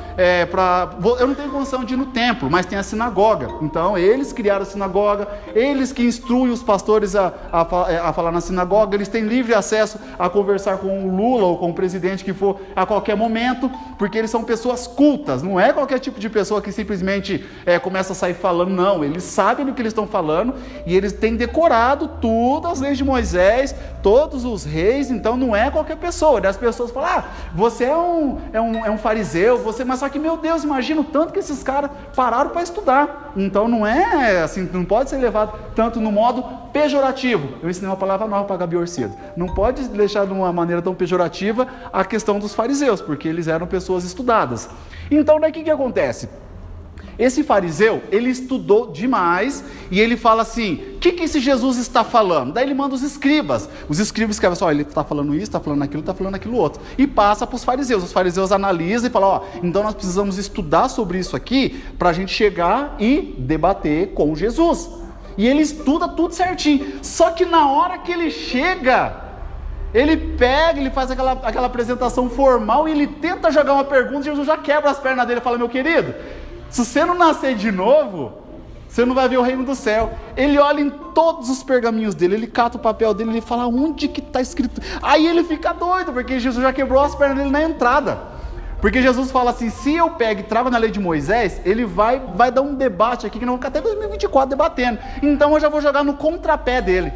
eu não tenho condição de ir no templo, mas tem a sinagoga. Então, eles criaram a sinagoga, eles que instruem os pastores a falar na sinagoga, eles têm livre acesso a conversar com o Lula ou com o presidente que for a qualquer momento, porque eles são pessoas cultas, não é qualquer tipo de pessoa que simplesmente começa a sair falando, não, eles sabem do que eles estão falando, e eles têm decorado todas as leis de Moisés, todos os reis, então não é qualquer pessoa. As pessoas falam, você é um fariseu, mas só que, meu Deus, imagina o tanto que esses caras pararam para estudar. Então não é assim, não pode ser levado tanto no modo pejorativo. Eu ensinei uma palavra nova para a Gabi Orcedo. Não pode deixar de uma maneira tão pejorativa a questão dos fariseus, porque eles eram pessoas estudadas. Então daí o que acontece? Esse fariseu, ele estudou demais, e ele fala assim, o que esse Jesus está falando? Daí ele manda os escribas escrevem assim, ele está falando isso, está falando aquilo, está falando aquilo outro, e passa para os fariseus analisam e falam, então nós precisamos estudar sobre isso aqui, para a gente chegar e debater com Jesus. E ele estuda tudo certinho, só que na hora que ele chega, ele pega, ele faz aquela apresentação formal, e ele tenta jogar uma pergunta, e Jesus já quebra as pernas dele e fala, meu querido, se você não nascer de novo, você não vai ver o reino do céu. Ele olha em todos os pergaminhos dele, ele cata o papel dele, ele fala, onde que está escrito? Aí ele fica doido, porque Jesus já quebrou as pernas dele na entrada. Porque Jesus fala assim, se eu pego e trago na lei de Moisés, ele vai dar um debate aqui, que não vai ficar até 2024 debatendo. Então eu já vou jogar no contrapé dele.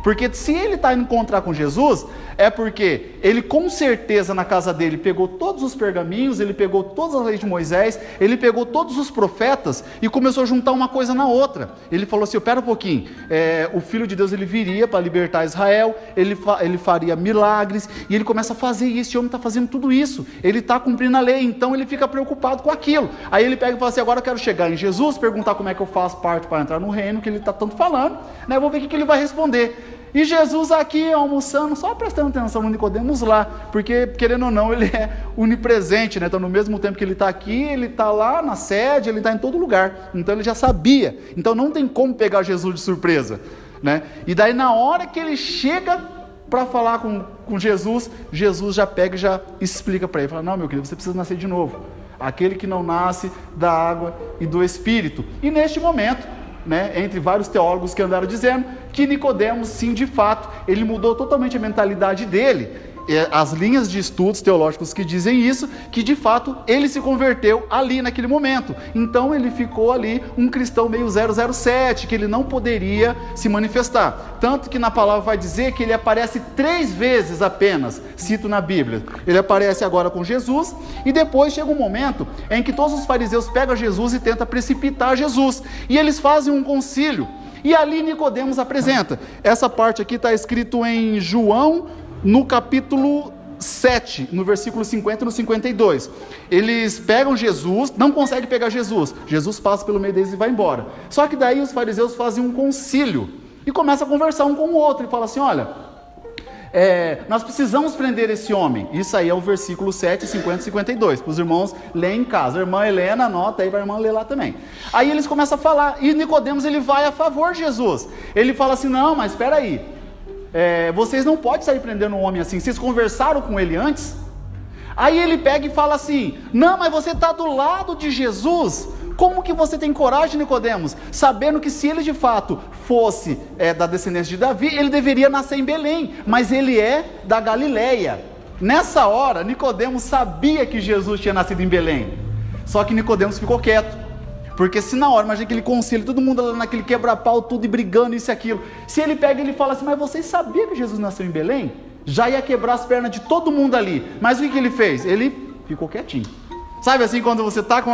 Porque se ele está indo encontrar com Jesus, é porque ele com certeza na casa dele pegou todos os pergaminhos, ele pegou todas as leis de Moisés, ele pegou todos os profetas e começou a juntar uma coisa na outra. Ele falou assim, pera um pouquinho, o Filho de Deus ele viria para libertar Israel, ele faria milagres, e ele começa a fazer isso, esse homem está fazendo tudo isso, ele está cumprindo a lei, então ele fica preocupado com aquilo. Aí ele pega e fala assim, agora eu quero chegar em Jesus, perguntar como é que eu faço parte para entrar no reino, que ele está tanto falando, né? Vou ver o que ele vai responder. E Jesus aqui almoçando, só prestando atenção no Nicodemos lá, porque querendo ou não, ele é onipresente, né? Então no mesmo tempo que ele está aqui, ele está lá na sede, ele está em todo lugar, então ele já sabia, então não tem como pegar Jesus de surpresa, né? E daí na hora que ele chega para falar com Jesus, Jesus já pega e já explica para ele, fala, não meu querido, você precisa nascer de novo, aquele que não nasce da água e do Espírito. E neste momento, né, entre vários teólogos que andaram dizendo que Nicodemos, sim, de fato, ele mudou totalmente a mentalidade dele. As linhas de estudos teológicos que dizem isso, que de fato ele se converteu ali naquele momento. Então ele ficou ali um cristão meio 007, que ele não poderia se manifestar. Tanto que na palavra vai dizer que ele aparece 3 vezes apenas, cito na Bíblia. Ele aparece agora com Jesus, e depois chega um momento em que todos os fariseus pegam Jesus e tentam precipitar Jesus. E eles fazem um concílio, e ali Nicodemos apresenta. Essa parte aqui está escrito em João, no capítulo 7, no versículo 50 e no 52, eles pegam Jesus, não conseguem pegar Jesus passa pelo meio deles e vai embora. Só que daí os fariseus fazem um concílio, e começam a conversar um com o outro, e falam assim, olha, nós precisamos prender esse homem. Isso aí é o versículo 7, 50 e 52, para os irmãos lerem em casa. A irmã Helena anota aí para a irmã ler lá também. Aí eles começam a falar, e Nicodemos ele vai a favor de Jesus, ele fala assim, não, mas espera aí, vocês não podem sair prendendo um homem assim, vocês conversaram com ele antes? Aí ele pega e fala assim, não, mas você está do lado de Jesus, como que você tem coragem, Nicodemos, sabendo que se ele de fato fosse da descendência de Davi, ele deveria nascer em Belém, mas ele é da Galileia. Nessa hora, Nicodemos sabia que Jesus tinha nascido em Belém, só que Nicodemos ficou quieto. Porque se na hora, imagina aquele conselho, todo mundo lá naquele quebra-pau, tudo e brigando, isso e aquilo. Se ele pega e ele fala assim, mas vocês sabiam que Jesus nasceu em Belém? Já ia quebrar as pernas de todo mundo ali. Mas o que ele fez? Ele ficou quietinho. Sabe assim, quando você está com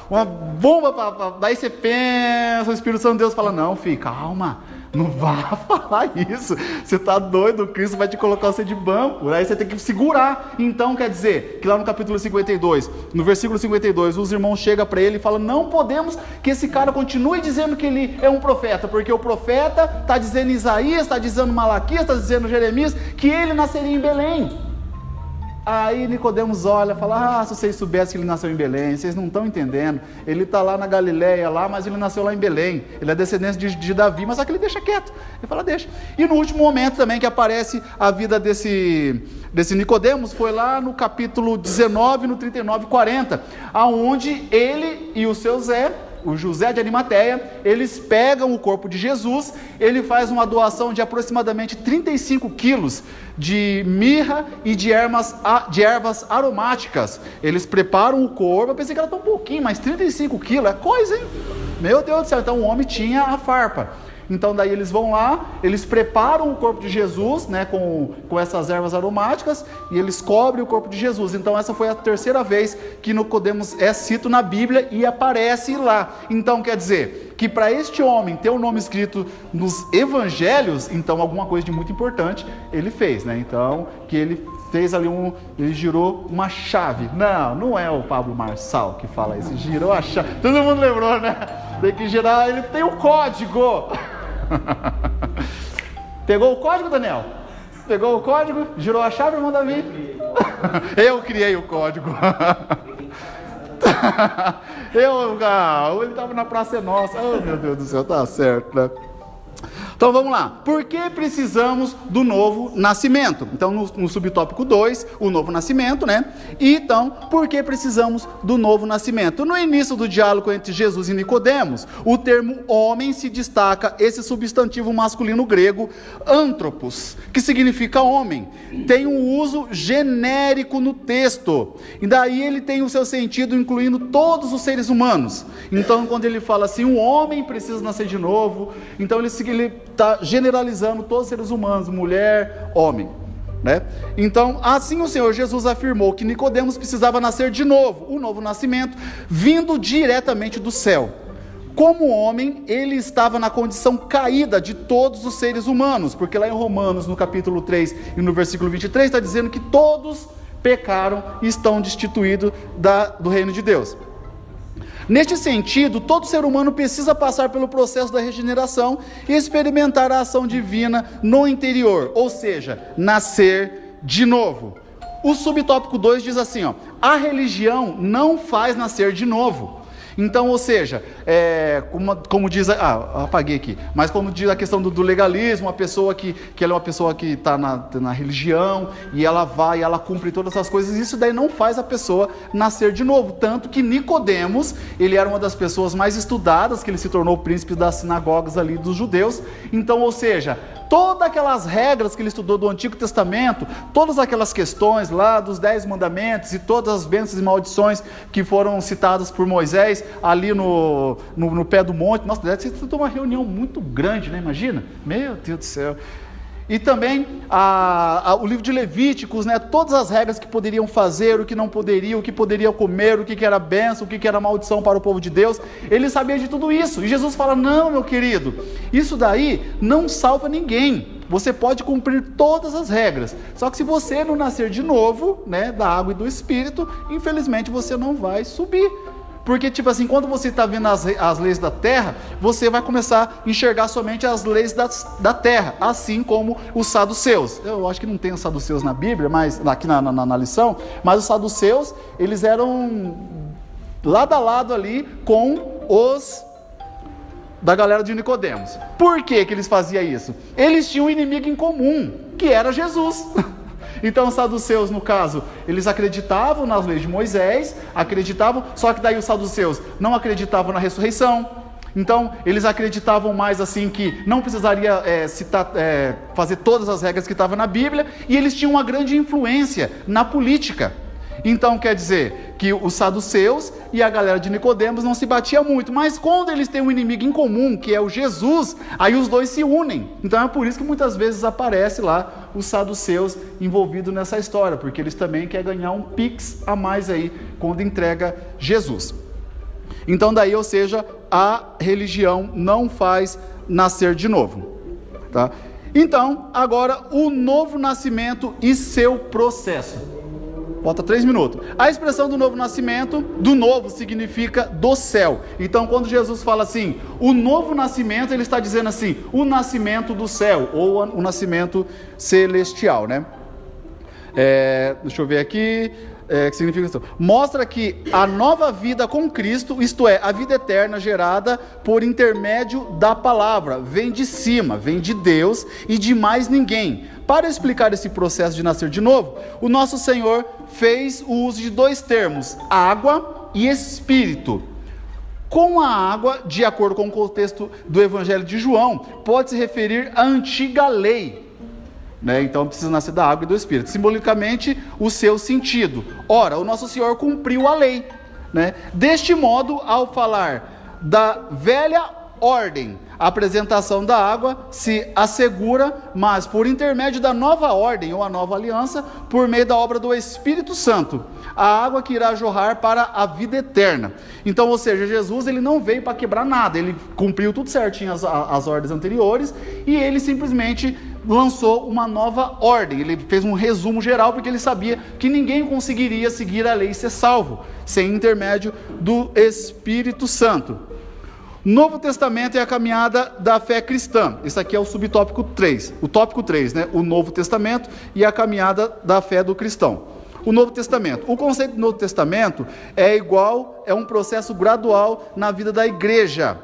uma bomba, daí você pensa, o Espírito Santo de Deus fala, não filho, calma, Não vá falar isso. Você está doido, Cristo vai te colocar você de banco. Aí você tem que segurar. Então quer dizer que lá no capítulo 52, no versículo 52, os irmãos chegam para ele e falam: não podemos que esse cara continue dizendo que ele é um profeta, porque o profeta está dizendo Isaías, está dizendo Malaquias, está dizendo Jeremias, que ele nasceria em Belém. Aí Nicodemos olha e fala: se vocês soubessem que ele nasceu em Belém, vocês não estão entendendo. Ele está lá na Galileia, lá, mas ele nasceu lá em Belém. Ele é descendente de Davi, mas só que ele deixa quieto. Ele fala: deixa. E no último momento também que aparece a vida desse Nicodemos, foi lá no capítulo 19, no 39 e 40, aonde ele e o seu Zé, o José de Arimateia, eles pegam o corpo de Jesus, ele faz uma doação de aproximadamente 35 quilos de mirra e de ervas aromáticas. Eles preparam o corpo, eu pensei que era tão pouquinho, mas 35 quilos é coisa, hein? Meu Deus do céu, então o homem tinha a farpa. Então daí eles vão lá, eles preparam o corpo de Jesus, né, com essas ervas aromáticas, e eles cobrem o corpo de Jesus. Então essa foi a terceira vez que Nicodemos é cito na Bíblia e aparece lá. Então quer dizer que para este homem ter o nome escrito nos evangelhos, então alguma coisa de muito importante ele fez, né? Então que ele fez ali ele girou uma chave. Não é o Pablo Marçal que fala isso, girou a chave. Todo mundo lembrou, né? Tem que girar, ele tem o código. Pegou o código, Daniel? Pegou o código? Girou a chave, irmão Davi? Eu criei o código. Ele estava na Praça é Nossa. Oh, meu Deus do céu, tá certo, né? Então vamos lá. Por que precisamos do novo nascimento? Então no subtópico 2, o novo nascimento, né? E então, por que precisamos do novo nascimento? No início do diálogo entre Jesus e Nicodemos, o termo homem se destaca esse substantivo masculino grego anthropos, que significa homem. Tem um uso genérico no texto. E daí ele tem o seu sentido incluindo todos os seres humanos. Então quando ele fala assim, um homem precisa nascer de novo, então ele está generalizando todos os seres humanos, mulher, homem, né? Então, assim o Senhor Jesus afirmou que Nicodemos precisava nascer de novo, o novo nascimento, vindo diretamente do céu. Como homem, ele estava na condição caída de todos os seres humanos, porque lá em Romanos, no capítulo 3 e no versículo 23, está dizendo que todos pecaram e estão destituídos do reino de Deus. Neste sentido, todo ser humano precisa passar pelo processo da regeneração e experimentar a ação divina no interior, ou seja, nascer de novo. O subtópico 2 diz assim, a religião não faz nascer de novo. Então, ou seja, como diz, apaguei aqui, mas como diz a questão do legalismo, a pessoa que ela é uma pessoa que está na religião, e ela vai, ela cumpre todas essas coisas, isso daí não faz a pessoa nascer de novo, tanto que Nicodemos, ele era uma das pessoas mais estudadas, que ele se tornou o príncipe das sinagogas ali dos judeus, então, ou seja, todas aquelas regras que ele estudou do Antigo Testamento, todas aquelas questões lá dos 10 mandamentos e todas as bênçãos e maldições que foram citadas por Moisés ali no pé do monte. Nossa, deve ser uma reunião muito grande, né? Imagina? Meu Deus do céu. E também o livro de Levíticos, né? Todas as regras que poderiam fazer, o que não poderia, o que poderia comer, o que era bênção, o que era maldição para o povo de Deus. Ele sabia de tudo isso. E Jesus fala, não, meu querido, isso daí não salva ninguém. Você pode cumprir todas as regras. Só que se você não nascer de novo, né, da água e do Espírito, infelizmente você não vai subir. Porque, tipo assim, quando você está vendo as leis da terra, você vai começar a enxergar somente as leis da terra, assim como os saduceus. Eu acho que não tem os saduceus na Bíblia, mas aqui na lição, mas os saduceus, eles eram lado a lado ali com os da galera de Nicodemos. Por que eles faziam isso? Eles tinham um inimigo em comum, que era Jesus. Então os saduceus, no caso, eles acreditavam nas leis de Moisés, só que daí os saduceus não acreditavam na ressurreição. Então eles acreditavam mais assim que não precisaria fazer todas as regras que estavam na Bíblia, e eles tinham uma grande influência na política. Então quer dizer que os saduceus e a galera de Nicodemos não se batiam muito, mas quando eles têm um inimigo em comum, que é o Jesus, aí os dois se unem. Então é por isso que muitas vezes aparece lá os saduceus envolvidos nessa história, porque eles também querem ganhar um pix a mais aí quando entrega Jesus. Então daí, ou seja, a religião não faz nascer de novo. tá? Então, agora, o novo nascimento e seu processo. Falta 3 minutos. A expressão do novo nascimento, do novo, significa do céu. Então, quando Jesus fala assim, o novo nascimento, ele está dizendo assim, o nascimento do céu, ou o nascimento celestial, né? Deixa eu ver aqui, que significa isso. Mostra que a nova vida com Cristo, isto é, a vida eterna gerada por intermédio da palavra, vem de cima, vem de Deus e de mais ninguém. Para explicar esse processo de nascer de novo, o nosso Senhor fez o uso de 2 termos, água e espírito. Com a água, de acordo com o contexto do Evangelho de João, pode se referir à antiga lei, né? Então precisa nascer da água e do espírito, simbolicamente o seu sentido. Ora, o nosso Senhor cumpriu a lei, né? Deste modo, ao falar da velha ordem, a apresentação da água se assegura, mas por intermédio da nova ordem ou a nova aliança, por meio da obra do Espírito Santo, a água que irá jorrar para a vida eterna. Então, ou seja, Jesus ele não veio para quebrar nada, ele cumpriu tudo certinho as ordens anteriores e ele simplesmente lançou uma nova ordem. Ele fez um resumo geral porque ele sabia que ninguém conseguiria seguir a lei e ser salvo sem intermédio do Espírito Santo. Novo Testamento é a caminhada da fé cristã. Isso aqui é o subtópico 3. O tópico 3, né? O Novo Testamento e a caminhada da fé do cristão. O Novo Testamento. O conceito do Novo Testamento é um processo gradual na vida da igreja.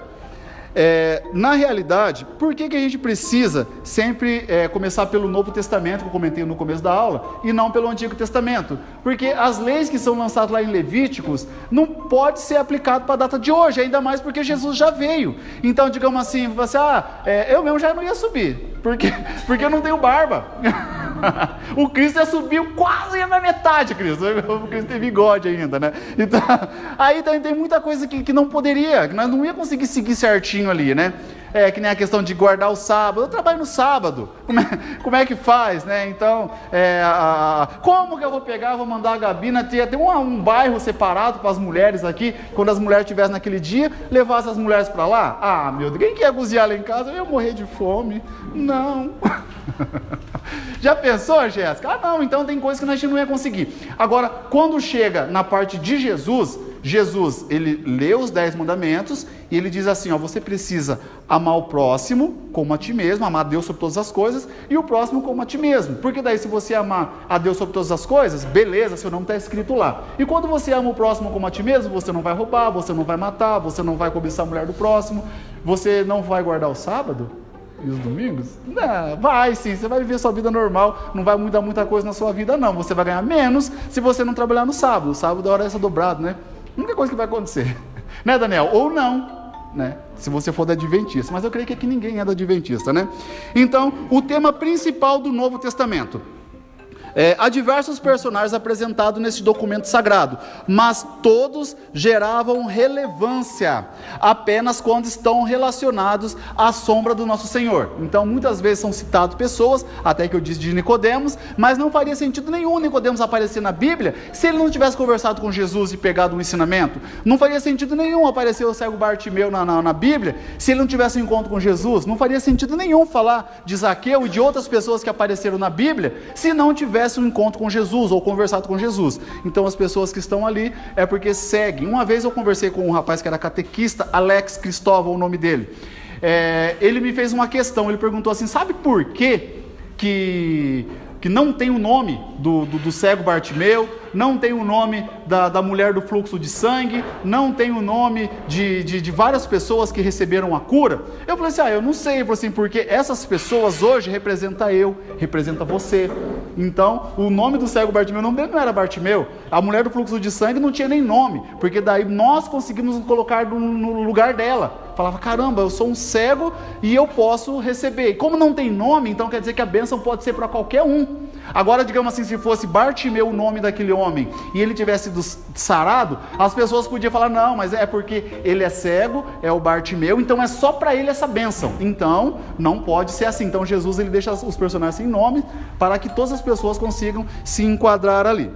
Na realidade, por que a gente precisa sempre começar pelo Novo Testamento, que eu comentei no começo da aula, e não pelo Antigo Testamento? Porque as leis que são lançadas lá em Levíticos não pode ser aplicado para a data de hoje, ainda mais porque Jesus já veio. Então, digamos assim, você, eu mesmo já não ia subir, porque eu não tenho barba. O Cristo já subiu quase na metade, Cristo. O Cristo tem bigode ainda, né? Então, aí tem muita coisa que não poderia, que nós não ia conseguir seguir certinho ali, né? Que nem a questão de guardar o sábado. Eu trabalho no sábado. Como é que faz, né? Então, como que eu vou pegar, vou mandar a Gabi, né? Ter um bairro separado para as mulheres aqui, quando as mulheres estivessem naquele dia, levar essas mulheres para lá? Ah, meu Deus, quem quer cozinhar lá em casa? Eu ia morrer de fome. Não. Já pensou, Jéssica? Não, então tem coisas que a gente não ia conseguir. Agora, quando chega na parte de Jesus, ele lê os 10 mandamentos e ele diz assim, você precisa amar o próximo como a ti mesmo, amar a Deus sobre todas as coisas e o próximo como a ti mesmo. Porque daí se você amar a Deus sobre todas as coisas, beleza, seu nome está escrito lá. E quando você ama o próximo como a ti mesmo, você não vai roubar, você não vai matar, você não vai cobiçar a mulher do próximo, você não vai guardar o sábado e os domingos? Não, vai sim, você vai viver sua vida normal, não vai mudar muita coisa na sua vida não, você vai ganhar menos se você não trabalhar no sábado. O sábado é hora essa dobrado, né? A única coisa que vai acontecer, né, Daniel? Ou não, né? Se você for da Adventista, mas eu creio que aqui ninguém é da Adventista, né? Então, o tema principal do Novo Testamento. Há diversos personagens apresentados nesse documento sagrado, mas todos geravam relevância apenas quando estão relacionados à sombra do nosso Senhor. Então, muitas vezes são citadas pessoas, até que eu disse de Nicodemos, mas não faria sentido nenhum Nicodemos aparecer na Bíblia se ele não tivesse conversado com Jesus e pegado um ensinamento. Não faria sentido nenhum aparecer o cego Bartimeu na Bíblia se ele não tivesse um encontro com Jesus. Não faria sentido nenhum falar de Zaqueu e de outras pessoas que apareceram na Bíblia se não tivesse um encontro com Jesus ou conversado com Jesus. Então as pessoas que estão ali é porque seguem. Uma vez eu conversei com um rapaz que era catequista, Alex Cristóvão, o nome dele. Ele me fez uma questão, ele perguntou assim, sabe por que não tem o nome do cego Bartimeu, não tem o nome da mulher do fluxo de sangue, não tem o nome de várias pessoas que receberam a cura? Eu falei assim, eu não sei, eu falei assim, porque essas pessoas hoje representam representa você. Então, o nome do cego Bartimeu, o nome dele não era Bartimeu, a mulher do fluxo de sangue não tinha nem nome, porque daí nós conseguimos colocar no lugar dela. Falava, caramba, eu sou um cego e eu posso receber. E como não tem nome, então quer dizer que a bênção pode ser para qualquer um. Agora, digamos assim, se fosse Bartimeu o nome daquele homem e ele tivesse sido sarado, as pessoas podiam falar, não, mas é porque ele é cego, é o Bartimeu, então é só para ele essa bênção. Então, não pode ser assim. Então, Jesus ele deixa os personagens sem nome para que todas as pessoas consigam se enquadrar ali.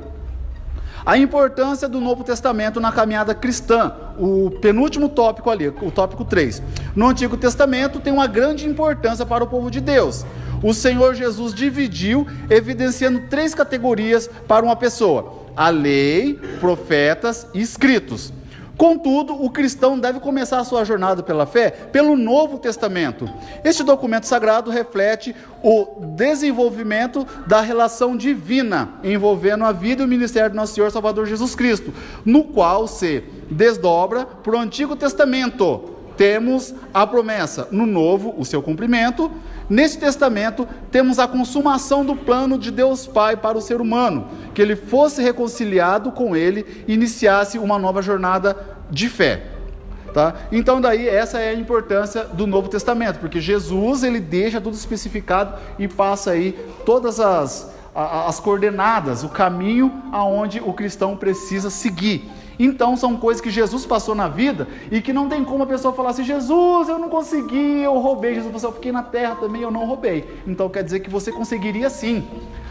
A importância do Novo Testamento na caminhada cristã, o penúltimo tópico ali, o tópico 3. No Antigo Testamento tem uma grande importância para o povo de Deus. O Senhor Jesus dividiu, evidenciando 3 categorias para uma pessoa: a lei, profetas e escritos. Contudo, o cristão deve começar a sua jornada pela fé pelo Novo Testamento. Este documento sagrado reflete o desenvolvimento da relação divina envolvendo a vida e o ministério do nosso Senhor Salvador Jesus Cristo, no qual se desdobra para o Antigo Testamento. Temos a promessa, no Novo, o seu cumprimento. Neste testamento, temos a consumação do plano de Deus Pai para o ser humano, que ele fosse reconciliado com ele e iniciasse uma nova jornada de fé. Tá? Então daí essa é a importância do Novo Testamento, porque Jesus ele deixa tudo especificado e passa aí todas as coordenadas, o caminho aonde o cristão precisa seguir. Então são coisas que Jesus passou na vida e que não tem como a pessoa falar assim: Jesus, eu não consegui, eu roubei. Jesus falou assim: eu fiquei na terra também, eu não roubei. Então quer dizer que você conseguiria sim.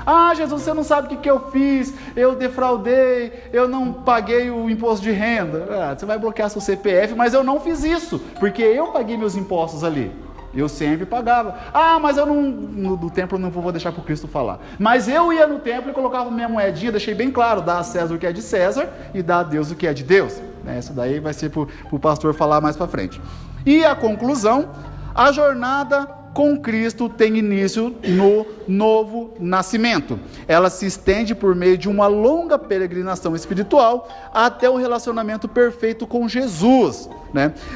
Ah, Jesus, você não sabe o que eu fiz, eu defraudei, eu não paguei o imposto de renda. Você vai bloquear seu CPF, mas eu não fiz isso, porque eu paguei meus impostos ali. Eu sempre pagava. Ah, mas eu não, no templo eu não vou deixar para o Cristo falar. Mas eu ia no templo e colocava minha moedinha, deixei bem claro: dá a César o que é de César e dá a Deus o que é de Deus. Isso daí vai ser para o pastor falar mais para frente. E a conclusão: a jornada com Cristo tem início no novo nascimento. Ela se estende por meio de uma longa peregrinação espiritual até o relacionamento perfeito com Jesus.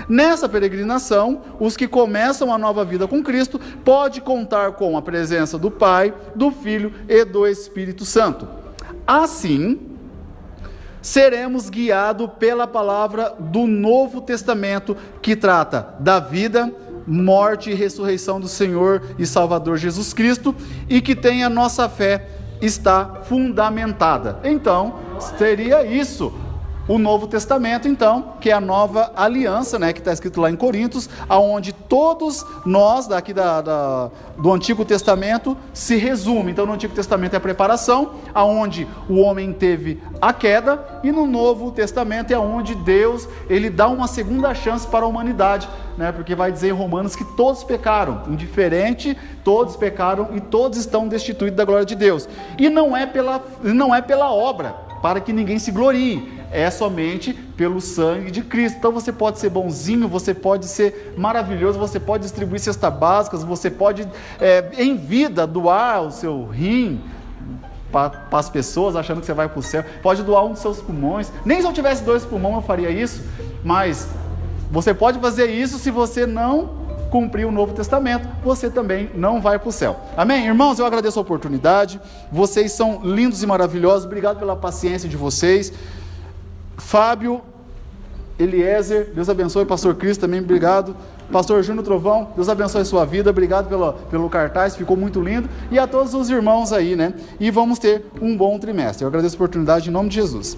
Nessa peregrinação, os que começam a nova vida com Cristo podem contar com a presença do Pai, do Filho e do Espírito Santo. Assim, seremos guiados pela palavra do Novo Testamento, que trata da vida, morte e ressurreição do Senhor e Salvador Jesus Cristo, e que tem a nossa fé está fundamentada. Então, seria isso o Novo Testamento, então, que é a nova aliança, que está escrito lá em Coríntios, aonde todos nós daqui do Antigo Testamento se resume. Então, no Antigo Testamento é a preparação, aonde o homem teve a queda, e no Novo Testamento é onde Deus ele dá uma segunda chance para a humanidade, porque vai dizer em Romanos que todos pecaram, indiferente, todos pecaram e todos estão destituídos da glória de Deus. E não é pela obra, para que ninguém se glorie, é somente pelo sangue de Cristo. Então você pode ser bonzinho, você pode ser maravilhoso, você pode distribuir cestas básicas, você pode em vida doar o seu rim para as pessoas achando que você vai para o céu, pode doar um dos seus pulmões. Nem se eu tivesse 2 pulmões eu faria isso, mas você pode fazer isso. Se você não cumprir o Novo Testamento, você também não vai para o céu. Amém? Irmãos, eu agradeço a oportunidade, vocês são lindos e maravilhosos, obrigado pela paciência de vocês. Fábio, Eliezer, Deus abençoe. Pastor Cristo também, obrigado. Pastor Júnior Trovão, Deus abençoe a sua vida, obrigado pelo cartaz, ficou muito lindo. E a todos os irmãos aí, E vamos ter um bom trimestre. Eu agradeço a oportunidade em nome de Jesus.